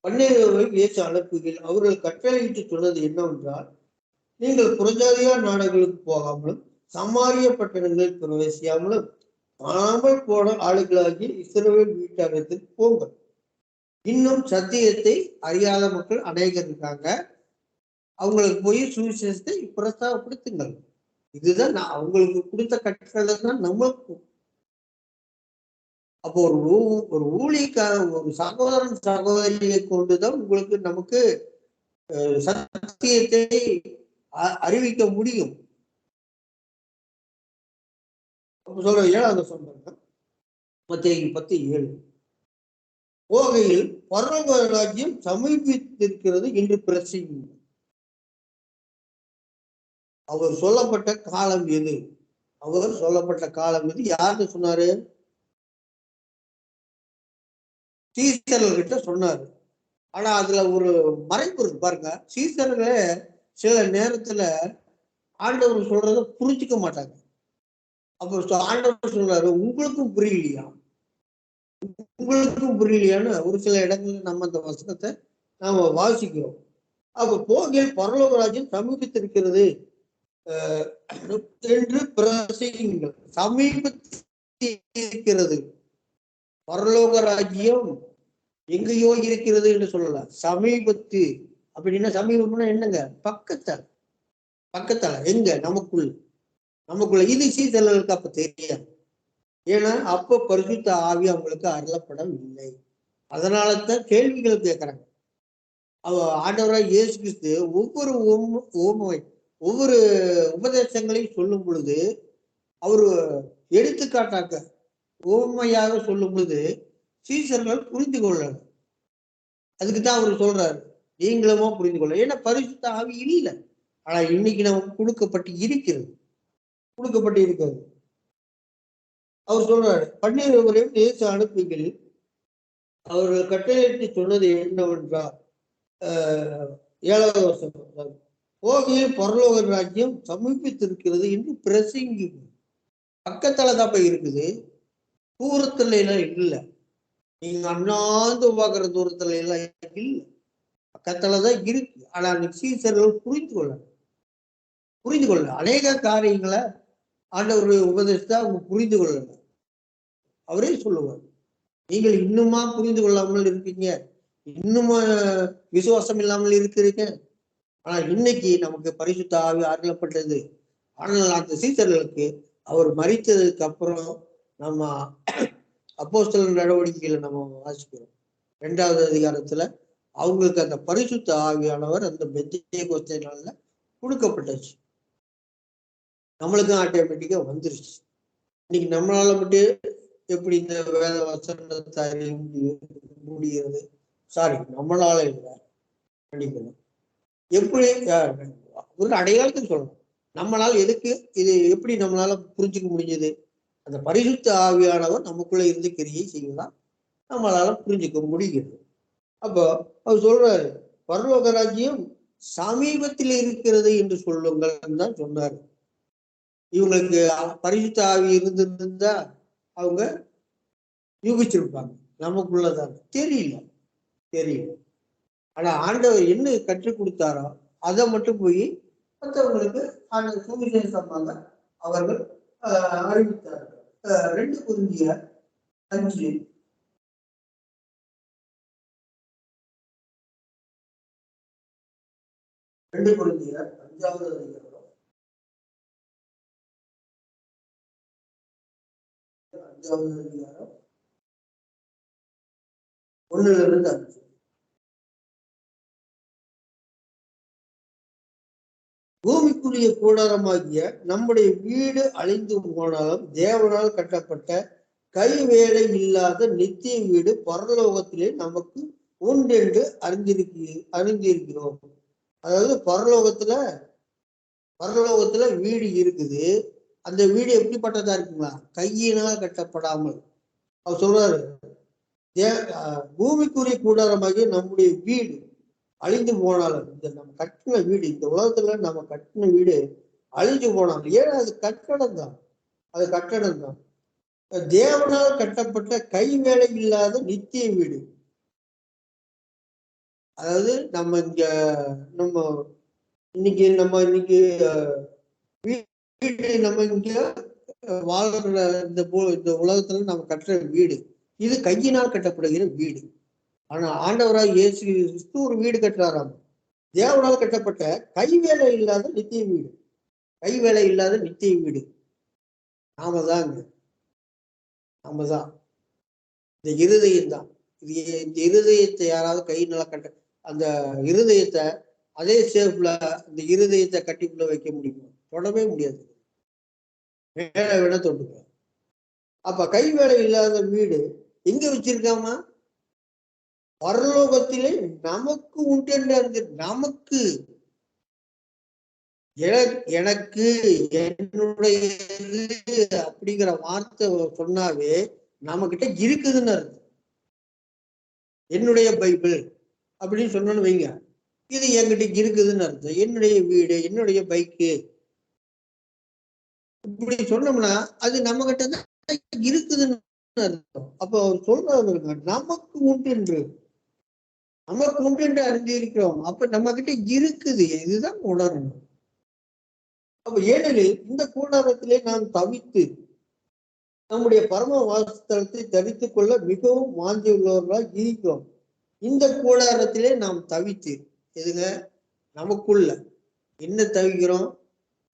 12 இயேசு அனுப்புகையில் அவர்கள் கட்டளையிட்டு சொன்னது என்னவென்றால், நீங்கள் புறஜாதியார் நாடுகளுக்கு போகாமலும், சமாரிய பட்டணங்களில் பிரவேசியாமலும், காணாமல் போன ஆளுகளாகி இஸ்ரவேல் வீட்டாரத்துக்கு போங்க. இன்னும் சத்தியத்தை அறியாத மக்கள் அநேகர் இருக்காங்க, அவங்களுக்கு போய் சுவிசேஷத்தை பிரஸ்தாபப்படுத்துங்கள். இதுதான் நான் அவங்களுக்கு கொடுத்த கட்டளை தான் நம்மளுக்கு. அப்போ ஒரு ஊழியக்கார, ஒரு சகோதரன் சகோதரியை கொண்டுதான் உங்களுக்கு நமக்கு சத்தியத்தை அறிவிக்க முடியும். சொல்ற 7வது சொல்றாங்க, மத்தேயு 10:7. போகையில் பரலோக ராஜ்யம் சமீபித்திருக்கிறது என்று பிரசங்கியுங்கள். அவர் சொல்லப்பட்ட காலம் எது? யாருன்னு சொன்னாரு? சீசர்கள்கிட்ட சொன்னாரு. ஆனா அதுல ஒரு மறைப்பு இருக்கு பாருங்க. சீசர்களே சில நேரத்துல ஆண்டவர் சொல்றத புரிஞ்சுக்க மாட்டாங்க. அப்ப ஆண்டவர் சொல்றாரு, உங்களுக்கும் புரியலையான்னு ஒரு சில இடங்கள்ல நம்ம அந்த வசனத்தை நாம வாசிக்கிறோம். அப்ப போகையில் பரலோக ராஜ்யம் சமீபித்திருக்கிறது என்று பிரசங்கியுங்கள். சமீபத்திருக்கிறது. பரலோக ராஜ்யம் எங்கேயோ இருக்கிறது என்று சொல்லலாம். சமீபத்து அப்படின்னா, சமீபம்னா என்னங்க? பக்கத்தால எங்க? நமக்குள்ள. இது சீசர்களுக்கு அப்ப தெரியாது. ஏன்னா அப்ப பரிசுத்த ஆவி அவங்களுக்கு அருளப்படவில்லை. அதனாலதான் கேள்விகள் கேட்கறாங்க. ஆண்டவராய் இயேசு கிறிஸ்து ஒவ்வொரு உபதேசங்களையும் சொல்லும் பொழுது, அவரு எடுத்துக்காட்டாக்க உண்மையாக சொல்லும் பொழுது சீசர்கள் புரிந்து கொள்ளணும். அதுக்குதான் அவரு சொல்றாரு, நீங்களுமோ புரிந்து கொள்ள. ஏன்னா பரிசுத்த ஆவி இல்லை. ஆனா இன்னைக்கு நமக்கு கொடுக்கப்பட்டு இருக்கிறது. அவர் சொல்றாரு, 12 இயேசு அனுப்புகள் அவர்கள் கட்டளையிட்டு சொன்னது என்னவென்றால், 7வது வசனம், போகையில் பரலோக ராஜ்யம் சமீபித்திருக்கிறது என்று பிரசங்கி. பக்கத்துலதான் போய் இருக்குது, தூரத்துல எல்லாம் இல்லை. நீங்க அண்ணாந்து பார்க்குற தூரத்துல எல்லாம் இல்லை, பக்கத்துலதான் இருக்கு. ஆனா சீசர்கள் புரிந்து கொள்ள அநேக காரியங்களை ஆண்டவருடைய உபதேசத்தை அவங்க புரிந்து கொள்ளல. அவரே சொல்லுவார், நீங்கள் இன்னுமா புரிந்து கொள்ளாமல் இருக்கீங்க, இன்னுமா விசுவாசம் இல்லாமல் இருக்கிறீங்க. ஆனா இன்னைக்கு நமக்கு பரிசுத்த ஆவி அருளப்பட்டது. ஆனால் அந்த சீசர்களுக்கு அவர் மரித்ததுக்கு அப்புறம் நம்ம அப்போஸ்தலர் நடவடிக்கைகளை நம்ம வாசிக்கிறோம். 2வது அதிகாரத்துல அவங்களுக்கு அந்த பரிசுத்த ஆவியானவர் அந்த பெந்தேகோஸ்தே நாள்ல கொடுக்கப்பட்டுச்சு. நம்மளுக்கும் ஆட்டோமேட்டிக்கா வந்துருச்சு. இன்னைக்கு நம்மளால மட்டும் எப்படி இந்த வேத வசனத்தை அறிய முடிகிறது? நம்மளால இல்லை, பண்ணிக்கணும். எப்படி ஒரு அடையாளத்துக்கு சொல்லணும். நம்மளால எதுக்கு இது எப்படி நம்மளால புரிஞ்சுக்க முடிஞ்சது? அந்த பரிசுத்த ஆவியானவர் நமக்குள்ள இருந்து கிரியை செய்யலாம், நம்மளால புரிஞ்சுக்க முடிகிறது. அப்போ அவர் சொல்றாரு, பரலோக ராஜ்யம் சமீபத்தில் இருக்கிறது என்று சொல்லுங்கள் தான் சொன்னாரு. இவங்களுக்கு பரிசுத்த ஆவி இருந்திருந்தா அவங்க யூகிச்சிருப்பாங்க. நமக்குள்ளதான் தெரியல. ஆனா ஆண்டவர் என்ன கற்றுக் கொடுத்தாரோ அதை மட்டும் போய் மற்றவங்களுக்கு அந்த சுவிசேஷமாக அவர்கள் அறிவித்தார்கள். 2 Corinthians 5 2 Corinthians 5வது அதிகாரம் 1-5. பூமிக்குரிய கூடாரமாகிய நம்முடைய வீடு அழிந்து போனாலும் தேவனால் கட்டப்பட்ட கைவேலை இல்லாத நித்திய வீடு பரலோகத்திலே நமக்கு உண்டென்று அறிந்திருக்கிறோம். அதாவது பரலோகத்துல வீடு இருக்குது. அந்த வீடு எப்படிப்பட்டதா இருக்குங்களா? கையினால் கட்டப்படாமல். அவர் சொல்றாரு, பூமிக்குரிய கூடாரமாகிய நம்முடைய வீடு அழிந்து போனாலும், இந்த நம்ம கட்டின வீடு, இந்த உலகத்துல நம்ம கட்டின வீடு அழிஞ்சு போனாலும், ஏன்னா அது கட்டடம் தான். தேவனால் கட்டப்பட்ட கை வேலை இல்லாத நித்திய வீடு. அதாவது நம்ம இன்னைக்கு வீடு நம்ம இங்க வாழ்ற இந்த உலகத்துல நம்ம கட்டுற வீடு, இது கையினால் கட்டப்படுகிற வீடு. ஆனா ஆண்டவராய் இயேசு கிறிஸ்து ஒரு வீடு கட்டுறாராம். தேவனால் கட்டப்பட்ட கைவேலை இல்லாத நித்திய வீடு. நாம தான் இந்த இருதயம் தான். இந்த இருதயத்தை யாராவது கையினால கட்ட, அந்த இருதயத்தை அதே சேஃப்ல இந்த இருதயத்தை கட்டிக்குள்ள வைக்க முடியுமா? தொடவே முடியாது. வேலை வேணா தொட்டுக்க. அப்ப கை வேலை இல்லாத வீடு எங்க வச்சிருக்காமா? பரலோகத்திலே நமக்கு உண்டு. நமக்கு, எனக்கு, என்னுடைய அப்படிங்கிற வார்த்தை சொன்னாவே நம்ம கிட்ட இருக்குதுன்னு அர்த்தம். என்னுடைய பைபிள் அப்படின்னு சொன்னோன்னு வைங்க, இது என்கிட்ட இருக்குதுன்னு அர்த்தம். என்னுடைய வீடு, என்னுடைய பைக்கு இப்படி சொன்னோம்னா அது நம்ம கிட்ட தான் இருக்குதுன்னு அர்த்தம். அப்ப அவர் சொல்றாங்க, நமக்கு உண்டு என்று அறிந்திருக்கிறோம். அப்ப நம்ம கிட்ட இருக்குது, இதுதான் உணரணும். அப்ப ஏனெனில் இந்த கூடாரத்திலே நாம் தவித்து நம்முடைய பரம வாசஸ்தலத்தை தரித்துக் கொள்ள மிகவும் வாஞ்சி உள்ளவர்களால் இருக்கிறோம். இந்த கூடாரத்திலே நாம் தவித்து, எதுங்க? நமக்குள்ள என்ன தவிக்கிறோம்?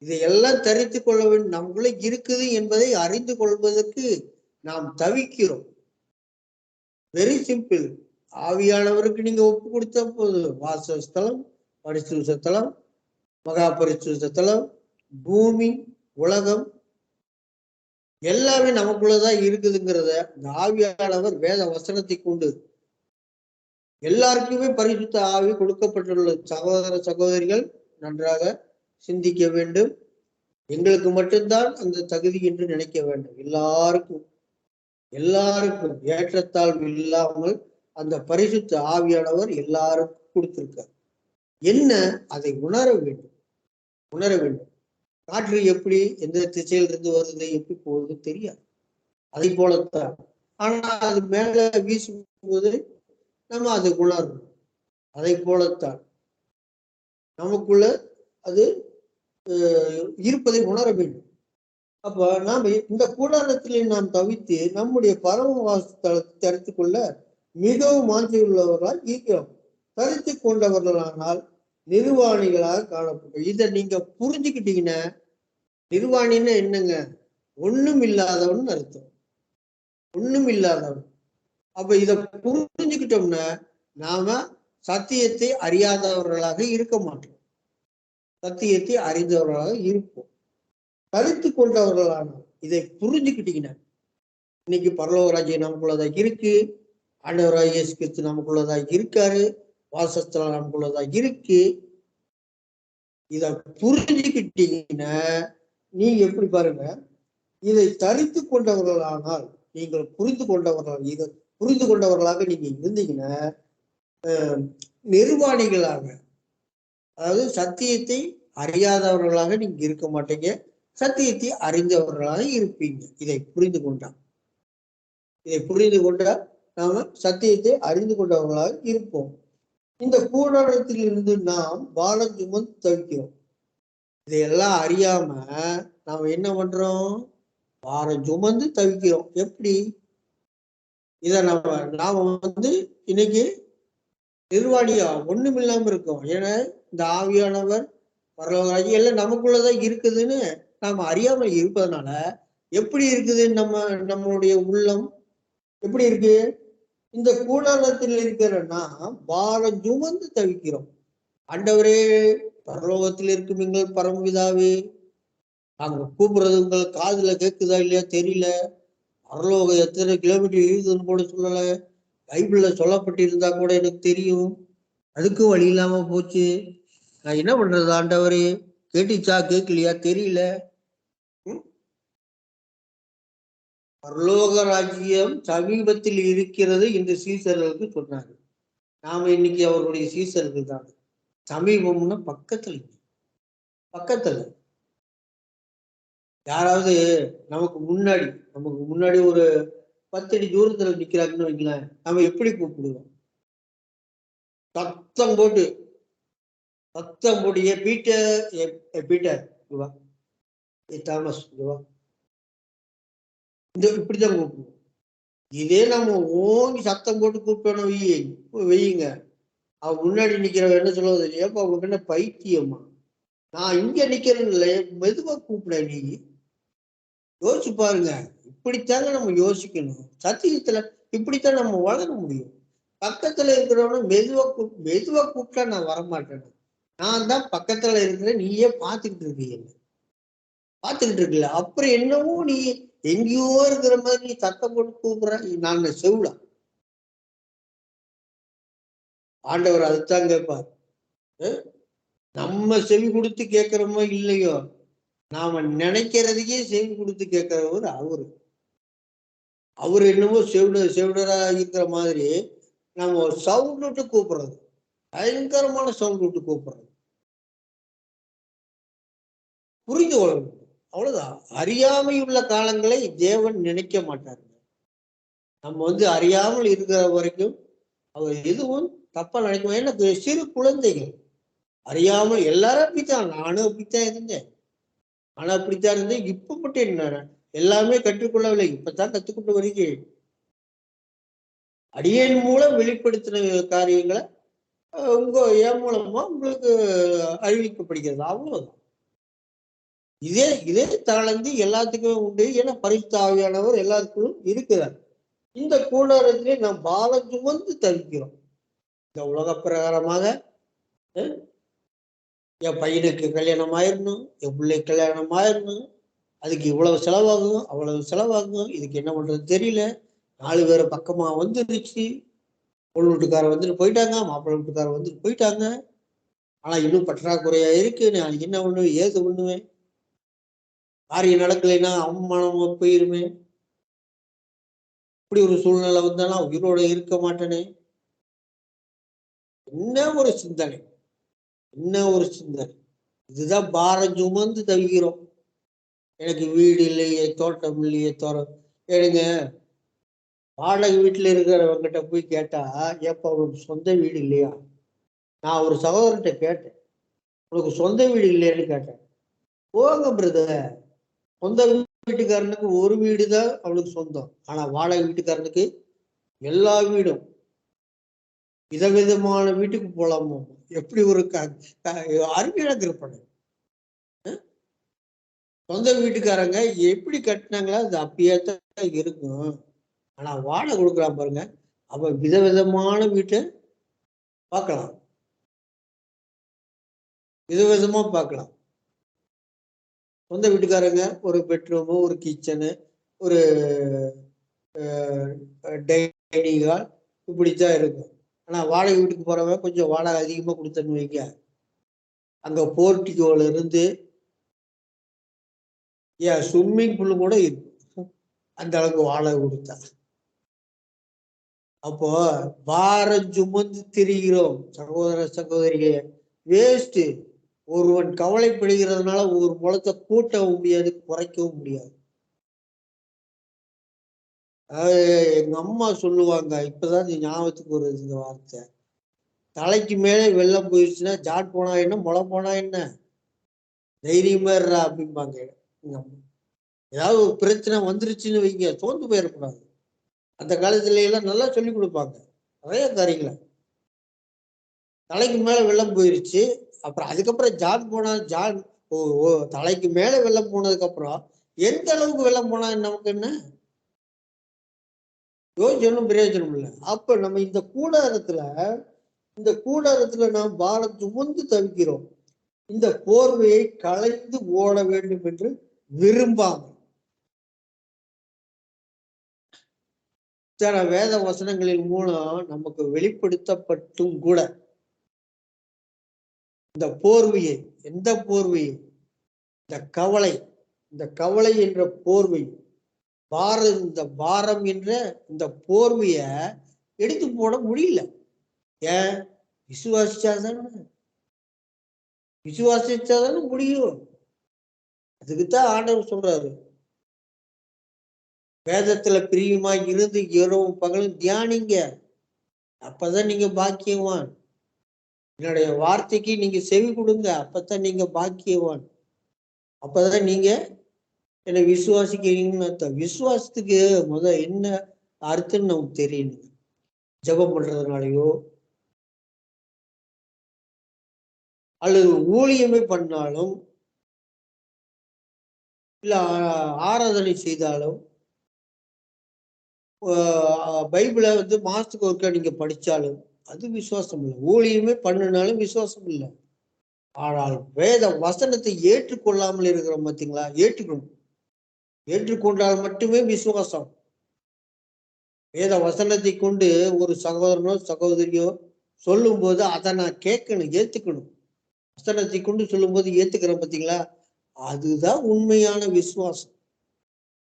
இதையெல்லாம் தரித்து கொள்ள வேண்டும், நமக்குள்ள இருக்குது என்பதை அறிந்து கொள்வதற்கு நாம் தவிக்கிறோம். Very simple. ஆவியானவருக்கு நீங்க ஒப்பு கொடுத்த போது வாசஸ்தலம், பரிசுத்த ஸ்தலம், மகா பரிசுத்த ஸ்தலம், பூமி, உலகம் எல்லாமே நமக்குள்ளதான் இருக்குதுங்கிறத இந்த ஆவியானவர் வேத வசனத்தை கொண்டு எல்லாருக்குமே பரிசுத்த ஆவி கொடுக்கப்பட்டுள்ள சகோதர சகோதரிகள் நன்றாக சிந்திக்க வேண்டும். எங்களுக்கு மட்டும்தான் அந்த தகுதி என்று நினைக்க வேண்டும். எல்லாருக்கும் ஏற்றத்தாழ்வு இல்லாமல் அந்த பரிசுத்த ஆவியானவர் எல்லாருக்கும் கொடுத்திருக்கார். என்ன? அதை உணர வேண்டும். காற்று எப்படி எந்த திசையிலிருந்து வருது, எப்படி போகுது தெரியாது. அதை போலத்தான். ஆனா அது மேல வீசும்போது நம்ம அதை உணரணும். அதை போலத்தான் நமக்குள்ள அது இருப்பதை உணர வேண்டும். அப்ப நாம் இந்த கூடாரத்திலே நாம் தவித்து நம்முடைய பரம வாசஸ்தலத்தை தரித்து கொள்ள மிகவும் வாஞ்சி உள்ளவர்களால் இருக்கிறோம். தரித்து கொண்டவர்களானால் நிர்வாணிகளாக காணப்படும். இதை நீங்க புரிஞ்சுக்கிட்டீங்கன்னா, நிர்வாணின்னா என்னங்க? ஒண்ணும் இல்லாதவன் அர்த்தம். ஒண்ணும் இல்லாதவன். அப்ப இதை புரிஞ்சுக்கிட்டோம்னா நாம சத்தியத்தை அறியாதவர்களாக இருக்க மாட்டோம், சத்தியத்தை அறிந்தவர்களாக இருப்போம். தரித்து கொண்டவர்களான இதை புரிஞ்சுக்கிட்டீங்கன்னா, இன்னைக்கு பரலோக ராஜ்யம் நமக்குள்ளதான் இருக்கு, ஆண்டவராய் இயேசு கிறிஸ்து நமக்குள்ளதான் இருக்காரு, வாசஸ்தலம் நமக்குள்ளதான் இருக்கு. இத புரிஞ்சுக்கிட்டீங்கன்னா நீங்க எப்படி பாருங்க, இதை தரித்து கொண்டவர்களானால், நீங்கள் புரிந்து கொண்டவர்களாக நீங்க இருந்தீங்கன்னா நிர்வாணிகளாக அதாவது சத்தியத்தை அறியாதவர்களாக நீங்க இருக்க மாட்டீங்க, சத்தியத்தை அறிந்தவர்களாக இருப்பீங்க. இதை புரிந்து கொண்டா நாம சத்தியத்தை அறிந்து கொண்டவர்களாக இருப்போம். இந்த கூடாரத்தில் இருந்து நாம் பாரம் சுமந்து தவிக்கிறோம். இதையெல்லாம் அறியாம நாம என்ன பண்றோம்? பாரம் சுமந்து தவிக்கிறோம். எப்படி? இத நாம இன்னைக்கு நிர்வாணியா ஒண்ணும் இல்லாம இருக்கோம். ஏன்னா இந்த ஆவியானவர் பரலோகராஜி எல்லாம் நமக்குள்ளதான் இருக்குதுன்னு நாம அறியாம இருப்பதனால எப்படி இருக்குது நம்மளுடைய உள்ளம் எப்படி இருக்கு? இந்த கூடாரத்தில் இருக்கிறன்னா பாரம் சுமந்து தவிக்கிறோம். ஆண்டவரே, பரலோகத்தில் இருக்கும் எங்கள் பரமபிதாவே, நாங்க கூப்பிடுறது உங்கள் காதுல கேட்குதா இல்லையா தெரியல. பரலோகம் எத்தனை கிலோமீட்டர் இருக்குதுன்னு கூட சொல்லல. பைபிள்ல சொல்லப்பட்டிருந்தா கூட எனக்கு தெரியும். அதுக்கும் வழி இல்லாம போச்சு. நான் என்ன பண்றது ஆண்டவரே? கேட்டுச்சா கேட்கலையா தெரியல. பரலோக ராஜ்யம் சமீபத்தில் இருக்கிறது என்று சீசர்களுக்கு சொன்னாங்க. நாம இன்னைக்கு அவருடைய சீசர்கள் தான். சமீபம்னா பக்கத்துல யாராவது நமக்கு முன்னாடி ஒரு 10 அடி தூரத்துல நிக்கிறாங்கன்னு வைங்களேன், நம்ம எப்படி கூப்பிடுவோம்? சத்தம் போட்டு ஏ பீட்டர் வா, ஏ தாமஸ் வா, இப்படிதான் கூப்பிடுவோம். இதே நம்ம ஓங்கி சத்தம் போட்டு கூப்பிட்டோம் வெய்யுங்க, அவன் முன்னாடி நிக்கிறவன் என்ன சொல்லுவது? ஏப்பா அவங்களுக்கு என்ன பைத்தியமா? நான் இங்க நிக்கிறேன் இல்லை, மெதுவா கூப்பிட. நீ யோசிச்சு பாருங்க. இப்படித்தாங்க நம்ம யோசிக்கணும். சத்தியத்துல இப்படித்தான் நம்ம வளர முடியும். பக்கத்துல இருக்கிறவன மெதுவா கூப்பிட்டா நான் வரமாட்டேன். நான் தான் பக்கத்துல இருக்கிறேன், நீயே பார்த்துக்கிட்டு இருக்கல. அப்புறம் என்னவோ நீ எங்கேயோ இருக்கிற மாதிரி நீ சத்தம் போட்டு கூப்பிடுற. நான் செவிடா? ஆண்டவர் அதுதான் கேட்பார். நம்ம செவி கொடுத்து கேட்கிறோமோ இல்லையோ, நாம நினைக்கிறதுக்கே செவி கொடுத்து கேட்கிறவர் அவரு என்னமோ செவிடரா இருக்கிற மாதிரி நம்ம ஒரு சவுண்ட் விட்டு கூப்பிடுறது, பயங்கரமான சவுண்ட் விட்டு கூப்பிடுறது. புரிந்து கொள்ளணும். அவ்வளவுதான். அறியாமை உள்ள காலங்களை தேவன் நினைக்க மாட்டார். நம்ம அறியாமல் இருக்கிற வரைக்கும் அவர் எதுவும் தப்பா நினைக்க. ஏன்னா சிறு குழந்தைகள் அறியாமல் எல்லாரும் அப்படித்தான். நானும் அப்படித்தான் இருந்தேன். இப்ப மட்டும் என்ன எல்லாமே கற்றுக்கொள்ளவில்லை, இப்பதான் கத்துக்கொண்டு வருகிறேன். அடியேன் மூலம் வெளிப்படுத்தின காரியங்களை என் மூலமா உங்களுக்கு அறிவிக்கப்படுகிறது. அவ்வளவுதான். இதே தாளந்து எல்லாத்துக்குமே உண்டு. ஏன்னா பரிசுத்த ஆவியானவர் எல்லாத்துக்கும் இருக்கிறார். இந்த கூடாரத்திலே நாம் பாரம் சுமந்து தவிக்கிறோம். இந்த உலக பிரகாரமாக என் பையனுக்கு கல்யாணம் ஆயிடணும், என் பிள்ளைக்கு கல்யாணம் ஆயிடணும், அதுக்கு இவ்வளவு செலவாகும், அவ்வளவு செலவாகும், இதுக்கு என்ன பண்றது தெரியல, 4 பேர் பக்கமா வந்துருச்சு, பொண்ணு வீட்டுக்காரர் வந்துட்டு போயிட்டாங்க, மாப்பிள்ளை வீட்டுக்காரர் வந்துட்டு போயிட்டாங்க, ஆனா இன்னும் பற்றாக்குறையா இருக்கு, நான் என்ன பண்ணுவேன், ஏது பண்ணுவேன், காரியம் நடக்கலைன்னா அவமானமா போயிருமே, இப்படி ஒரு சூழ்நிலை வந்தானா உயிரோட இருக்க மாட்டேனே. என்ன ஒரு சிந்தனை. இதுதான் பாரம் சுமந்து தவிக்கிறோம். எனக்கு வீடு இல்லையே, தோட்டம் இல்லையே, ஏனுங்க வாடகை வீட்டுல இருக்கிறவங்கிட்ட போய் கேட்டா, ஏப்பா உனக்கு சொந்த வீடு இல்லையா? நான் ஒரு சகோதரர்கிட்ட கேட்டேன், உனக்கு சொந்த வீடு இல்லையான்னு கேட்டேன். போங்க பிரதர், சொந்த வீட்டுக்காரனுக்கு ஒரு வீடு தான் அவனுக்கு சொந்தம், ஆனா வாடகை வீட்டுக்காரனுக்கு எல்லா வீடும். விதவிதமான வீட்டுக்கு போலாமோ? எப்படி ஒரு அருமையான கற்பனை. சொந்த வீட்டுக்காரங்க எப்படி கட்டினாங்களா அது அப்படியே தான் இருக்கும். ஆனா வாடகை கொடுக்குறான் பாருங்க, அப்ப விதவிதமான வீட்டை பார்க்கலாம், விதவிதமா பார்க்கலாம். சொந்த வீட்டுக்காரங்க ஒரு பெட்ரூமு, ஒரு கிச்சனு, ஒரு டைனிங் ஹால் இப்படித்தான் இருக்கும். ஆனா வாடகை வீட்டுக்கு போறவங்க கொஞ்சம் வாடகை அதிகமா கொடுத்தன்னு வைங்க, அங்க போர்ட்டிகோல இருந்து ஸ்விம்மிங் பூல் கூட இருக்கும், அந்த அளவுக்கு வாடகை கொடுத்தா. அப்போ பாரம் சுமந்து திரிகிறோம் சகோதர சகோதரிகளே. வேஸ்ட். ஒருவன் கவலைப்படுகிறதுனால ஒரு முளத்தை கூட்டவும் முடியாது, குறைக்கவும் முடியாது. எங்க அம்மா சொல்லுவாங்க, இப்பதான் ஞாபகத்துக்கு வருது இந்த வார்த்தை. தலைக்கு மேலே வெள்ளம் போயிடுச்சுன்னா ஜாட் போனா என்ன, முளை போனா என்ன, தைரியமா இருறா அப்படிம்பாங்க எங்க அம்மா. ஏதாவது ஒரு பிரச்சனை வந்துருச்சுன்னு வைங்க, சோர்ந்து போயிடக்கூடாது. அந்த காலத்துல எல்லாம் நல்லா சொல்லி கொடுப்பாங்க நிறைய காரியங்களை. தலைக்கு மேல வெள்ளம் போயிருச்சு, அப்புறம் அதுக்கப்புறம் ஜாட் போனா ஜாட் தலைக்கு மேல வெள்ளம் போனதுக்கு அப்புறம் எந்த அளவுக்கு வெள்ளம் போனா நமக்கு என்ன யோசிச்சொன்னும் பிரயோஜனம் இல்லை. அப்ப நம்ம இந்த கூடாரத்துல நாம் பாரம் சுமந்து தவிக்கிறோம். இந்த போர்வையை களைந்து ஓட வேண்டும் என்று விரும்பாமல் சில வேத வசனங்களின் மூலம் நமக்கு வெளிப்படுத்தப்பட்டும் கூட இந்த போர்வையை, எந்த போர்வையை, இந்த கவலை என்ற போர்வை, இந்த பாரம் என்ற இந்த போர்வைய எடுத்து போட முடியல. ஏன்? விசுவாசிச்சாதானே முடியும். அதுக்குத்தான் ஆண்டவர் சொல்றாரு, வேதத்துல பிரியமா இருந்து இரவும் பகலும் தியானிங்க, அப்பதான் நீங்க பாக்கியவான். என்னுடைய வார்த்தைக்கு நீங்க செவி கொடுங்க, அப்பதான் நீங்க பாக்கியவான். அப்பதான் நீங்க என்னை விசுவாசிக்கிறீங்கன்னு அர்த்தம். விசுவாசத்துக்கு என்ன அர்த்தம்னு நமக்கு தெரியணும். ஜெபம் பண்றதுனாலயோ அல்லது ஊழியமே பண்ணாலும் இல்ல ஆராதனை செய்தாலும் பைபிளை மாசத்துக்கு ஒருக்கா நீங்க படிச்சாலும் அது விசுவாசம் இல்லை. ஊழியமே பண்ணினாலும் விசுவாசம் இல்லை. ஆனால் வேத வசனத்தை ஏற்றுக்கொள்ளாமல் இருக்கிறோம் பார்த்தீங்களா? ஏற்றுக்கொண்டால் மட்டுமே விசுவாசம். வேத வசனத்தை கொண்டு ஒரு சகோதரனோ சகோதரியோ சொல்லும் போது அதை நான் கேட்கணும், ஏத்துக்கணும். வசனத்தை கொண்டு சொல்லும் போது ஏத்துக்கிறேன் பார்த்தீங்களா? அதுதான் உண்மையான விசுவாசம்.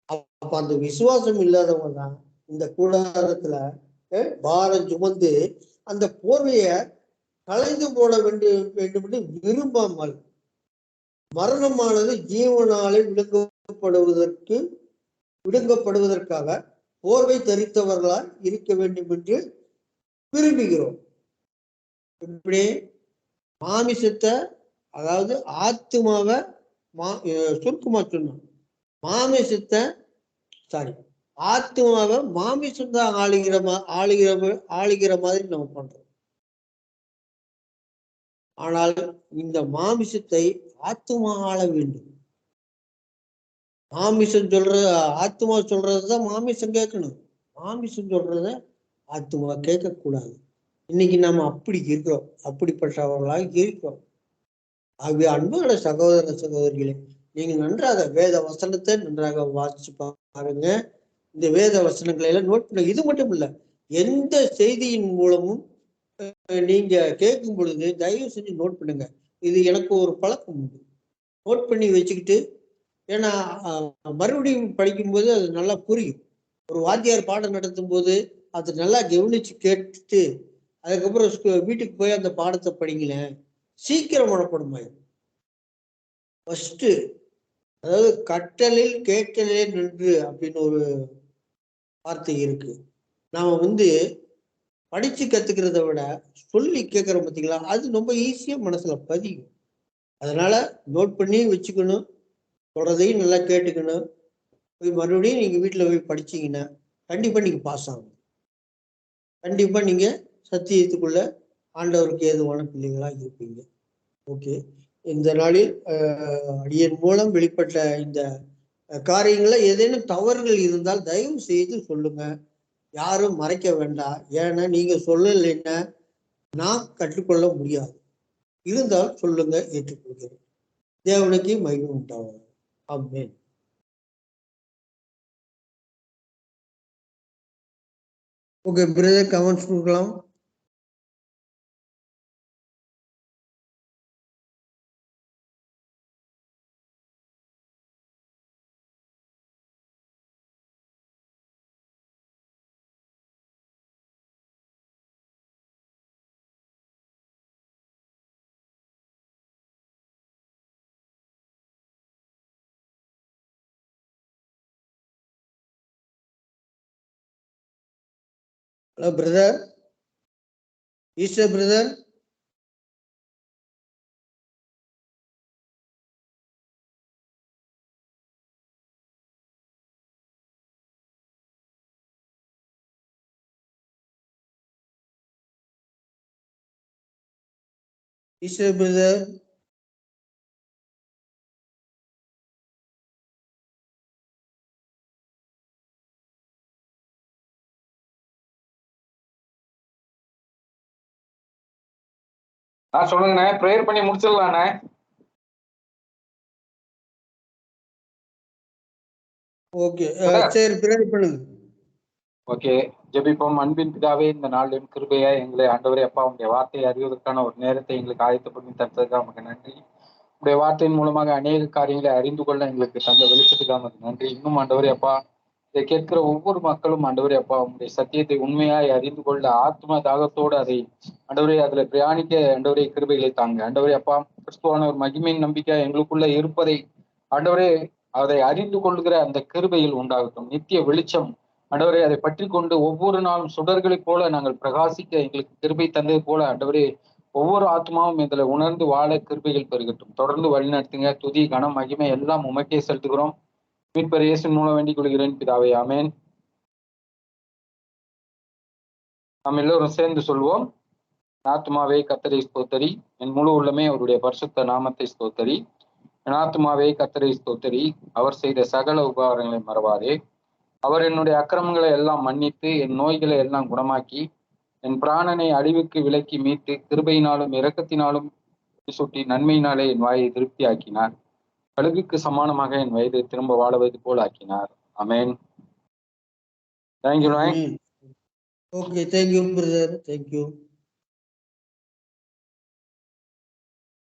அப்ப அந்த விசுவாசம் இல்லாதவங்க தான் இந்த கூடாரத்துல பாரம் சுமந்து அந்த போர்வைய கலைந்து போட வேண்டும் என்று விரும்பாமல் மரணமானது ஜீவனாலே விடுங்கப்படுவதற்காக போர்வை தரித்தவர்களால் இருக்க வேண்டும் என்று விரும்புகிறோம். இப்படி மாமிசத்தை, அதாவது ஆத்துமாவை சுருக்கமா சொன்னோம். ஆத்துமாவை மாமிசம் தான் ஆளுகிற மாதிரி நம்ம பண்றோம். ஆனால் இந்த மாமிசத்தை ஆத்துமா ஆள வேண்டும். மாமிசம் ஆத்துமா சொல்றதுதான் மாமிசம் கேட்கணும். மாமிசம் சொல்றத ஆத்துமா கேட்கக்கூடாது. இன்னைக்கு நம்ம அப்படி இருக்கிறோம், அப்படிப்பட்டவர்களாக இருக்கிறோம். ஆகவே அன்பான சகோதர சகோதரிகளே, நீங்க நன்றாக வேத வசனத்தை நன்றாக வாசிச்சு பாருங்க. இந்த வேத வசனங்களை எல்லாம் நோட் பண்ண. இது மட்டும் இல்ல, எந்த செய்தியின் மூலமும் நீங்க கேட்கும் பொழுது தயவு செஞ்சு நோட் பண்ணுங்க. இது எனக்கு ஒரு பழக்கம் உண்டு, நோட் பண்ணி வச்சுக்கிட்டு. ஏன்னா மறுபடியும் படிக்கும்போது அது நல்லா புரியும். ஒரு வாத்தியார் பாடம் நடத்தும் போது அது நல்லா கவனிச்சு கேட்டுட்டு அதுக்கப்புறம் வீட்டுக்கு போய் அந்த பாடத்தை படிங்களேன், சீக்கிரம் மனப்படும். ஃபர்ஸ்ட், அதாவது கற்றலில் கேட்கலே நின்று அப்படின்னு ஒரு வார்த்தை இருக்கு. நாம படிச்சு கத்துக்கிறத விட சொல்லி கேட்கறோம் பார்த்தீங்களா, அது ரொம்ப ஈஸியா மனசுல பதியும். அதனால நோட் பண்ணி வச்சுக்கணும், சொல்றதையும் நல்லா கேட்டுக்கணும். போய் மறுபடியும் நீங்க வீட்டுல போய் படிச்சீங்கன்னா கண்டிப்பா நீங்க பாஸ் ஆகணும். கண்டிப்பா நீங்க சத்தியத்துக்குள்ள ஆண்டவருக்கு ஏதுவான பிள்ளைகளா இருப்பீங்க. ஓகே, இந்த நாளில் அடியன் மூலம் வெளிப்பட்ட இந்த காரியங்கள்ல ஏதேனும் தவறுகள் இருந்தால் தயவு செய்து சொல்லுங்க. யாரும் மறைக்க வேண்டாம். ஏன்னா நீங்க சொல்லலைன்னா நான் கற்றுக்கொள்ள முடியாது. இருந்தால் சொல்லுங்க, ஏற்றுக்கொள்கிறேன். தேவனுக்கு மகிமை உண்டாகும். ஆமென். ஓகே பிரதர், கமெண்ட்ஸ் கொடுக்கலாம். Hello brother, Easter brother. Easter brother. சொல்லுங்கண்ணே, ப்ரேயர் பண்ணி முடிச்சிடலாண்ணே. ஓகே, சரி, ப்ரேயர் பண்ணுங்க. ஓகே, ஜெபிப்போம். அன்பின் பிதாவே, இந்த நாளின் கிருபையா எங்களை ஆண்டவரே அப்பா உங்களுடைய வார்த்தையை அறிவதற்கான ஒரு நேரத்தை எங்களுக்கு ஆயத்தப்படி தந்ததுக்காக நமக்கு நன்றி. உங்களுடைய வார்த்தையின் மூலமாக அநேக காரியங்களை அறிந்து கொள்ள எங்களுக்கு தந்த வெளிச்சத்துக்காக நமக்கு நன்றி. இன்னும் ஆண்டவரே அப்பா, இதை கேட்கிற ஒவ்வொரு மக்களும் ஆண்டவரே அப்பா உங்களுடைய சத்தியத்தை உண்மையாய் அறிந்து கொள்ள ஆத்ம தாகத்தோடு அதை ஆண்டவரே அதுல பிரயாணிக்க ஆண்டவரே கிருபைகளை தாங்க. ஆண்டவரே அப்பா, கிறிஸ்துவான ஒரு மகிமையின் நம்பிக்கை எங்களுக்குள்ள இருப்பதை ஆண்டவரே அதை அறிந்து கொள்கிற அந்த கிருபையில் உண்டாகட்டும். நித்திய வெளிச்சம் ஆண்டவரே அதை பற்றி கொண்டு ஒவ்வொரு நாளும் சுடர்களைப் போல நாங்கள் பிரகாசிக்க எங்களுக்கு கிருபை தந்தது போல ஆண்டவரே ஒவ்வொரு ஆத்மாவும் இதுல உணர்ந்து வாழ கிருபைகள் பெருகட்டும். தொடர்ந்து வழிநடத்துங்க. துதி, கனம், மகிமை எல்லாம் உமக்கே செலுத்துகிறோம். மீட்பர் இயேசுவின் மூலம் வேண்டிக் கொள்கிறேன் பிதாவே, ஆமென். நாம் எல்லோரும் சேர்ந்து சொல்வோம். ஆத்துமாவே கர்த்தரை ஸ்தோத்தரி, என் முழு உள்ளமே அவருடைய பரிசுத்த நாமத்தை ஸ்தோத்தரி. என் ஆத்துமாவே கர்த்தரை ஸ்தோத்தரி, அவர் செய்த சகல உபகாரங்களை மறவாதே. அவர் என்னுடைய அக்கிரமங்களை எல்லாம் மன்னித்து என் நோய்களை எல்லாம் குணமாக்கி என் பிராணனை அழிவுக்கு விலக்கி மீட்டு கிருபையினாலும் இரக்கத்தினாலும் சுட்டி நன்மையினாலே என் வாயை திருப்தி ஆக்கினார். கழுகுக்கு சமானமாக என் வயதை திரும்ப வாழுவது போல் ஆக்கினார். Amen. Thank you. Okay, thank you brother, thank you.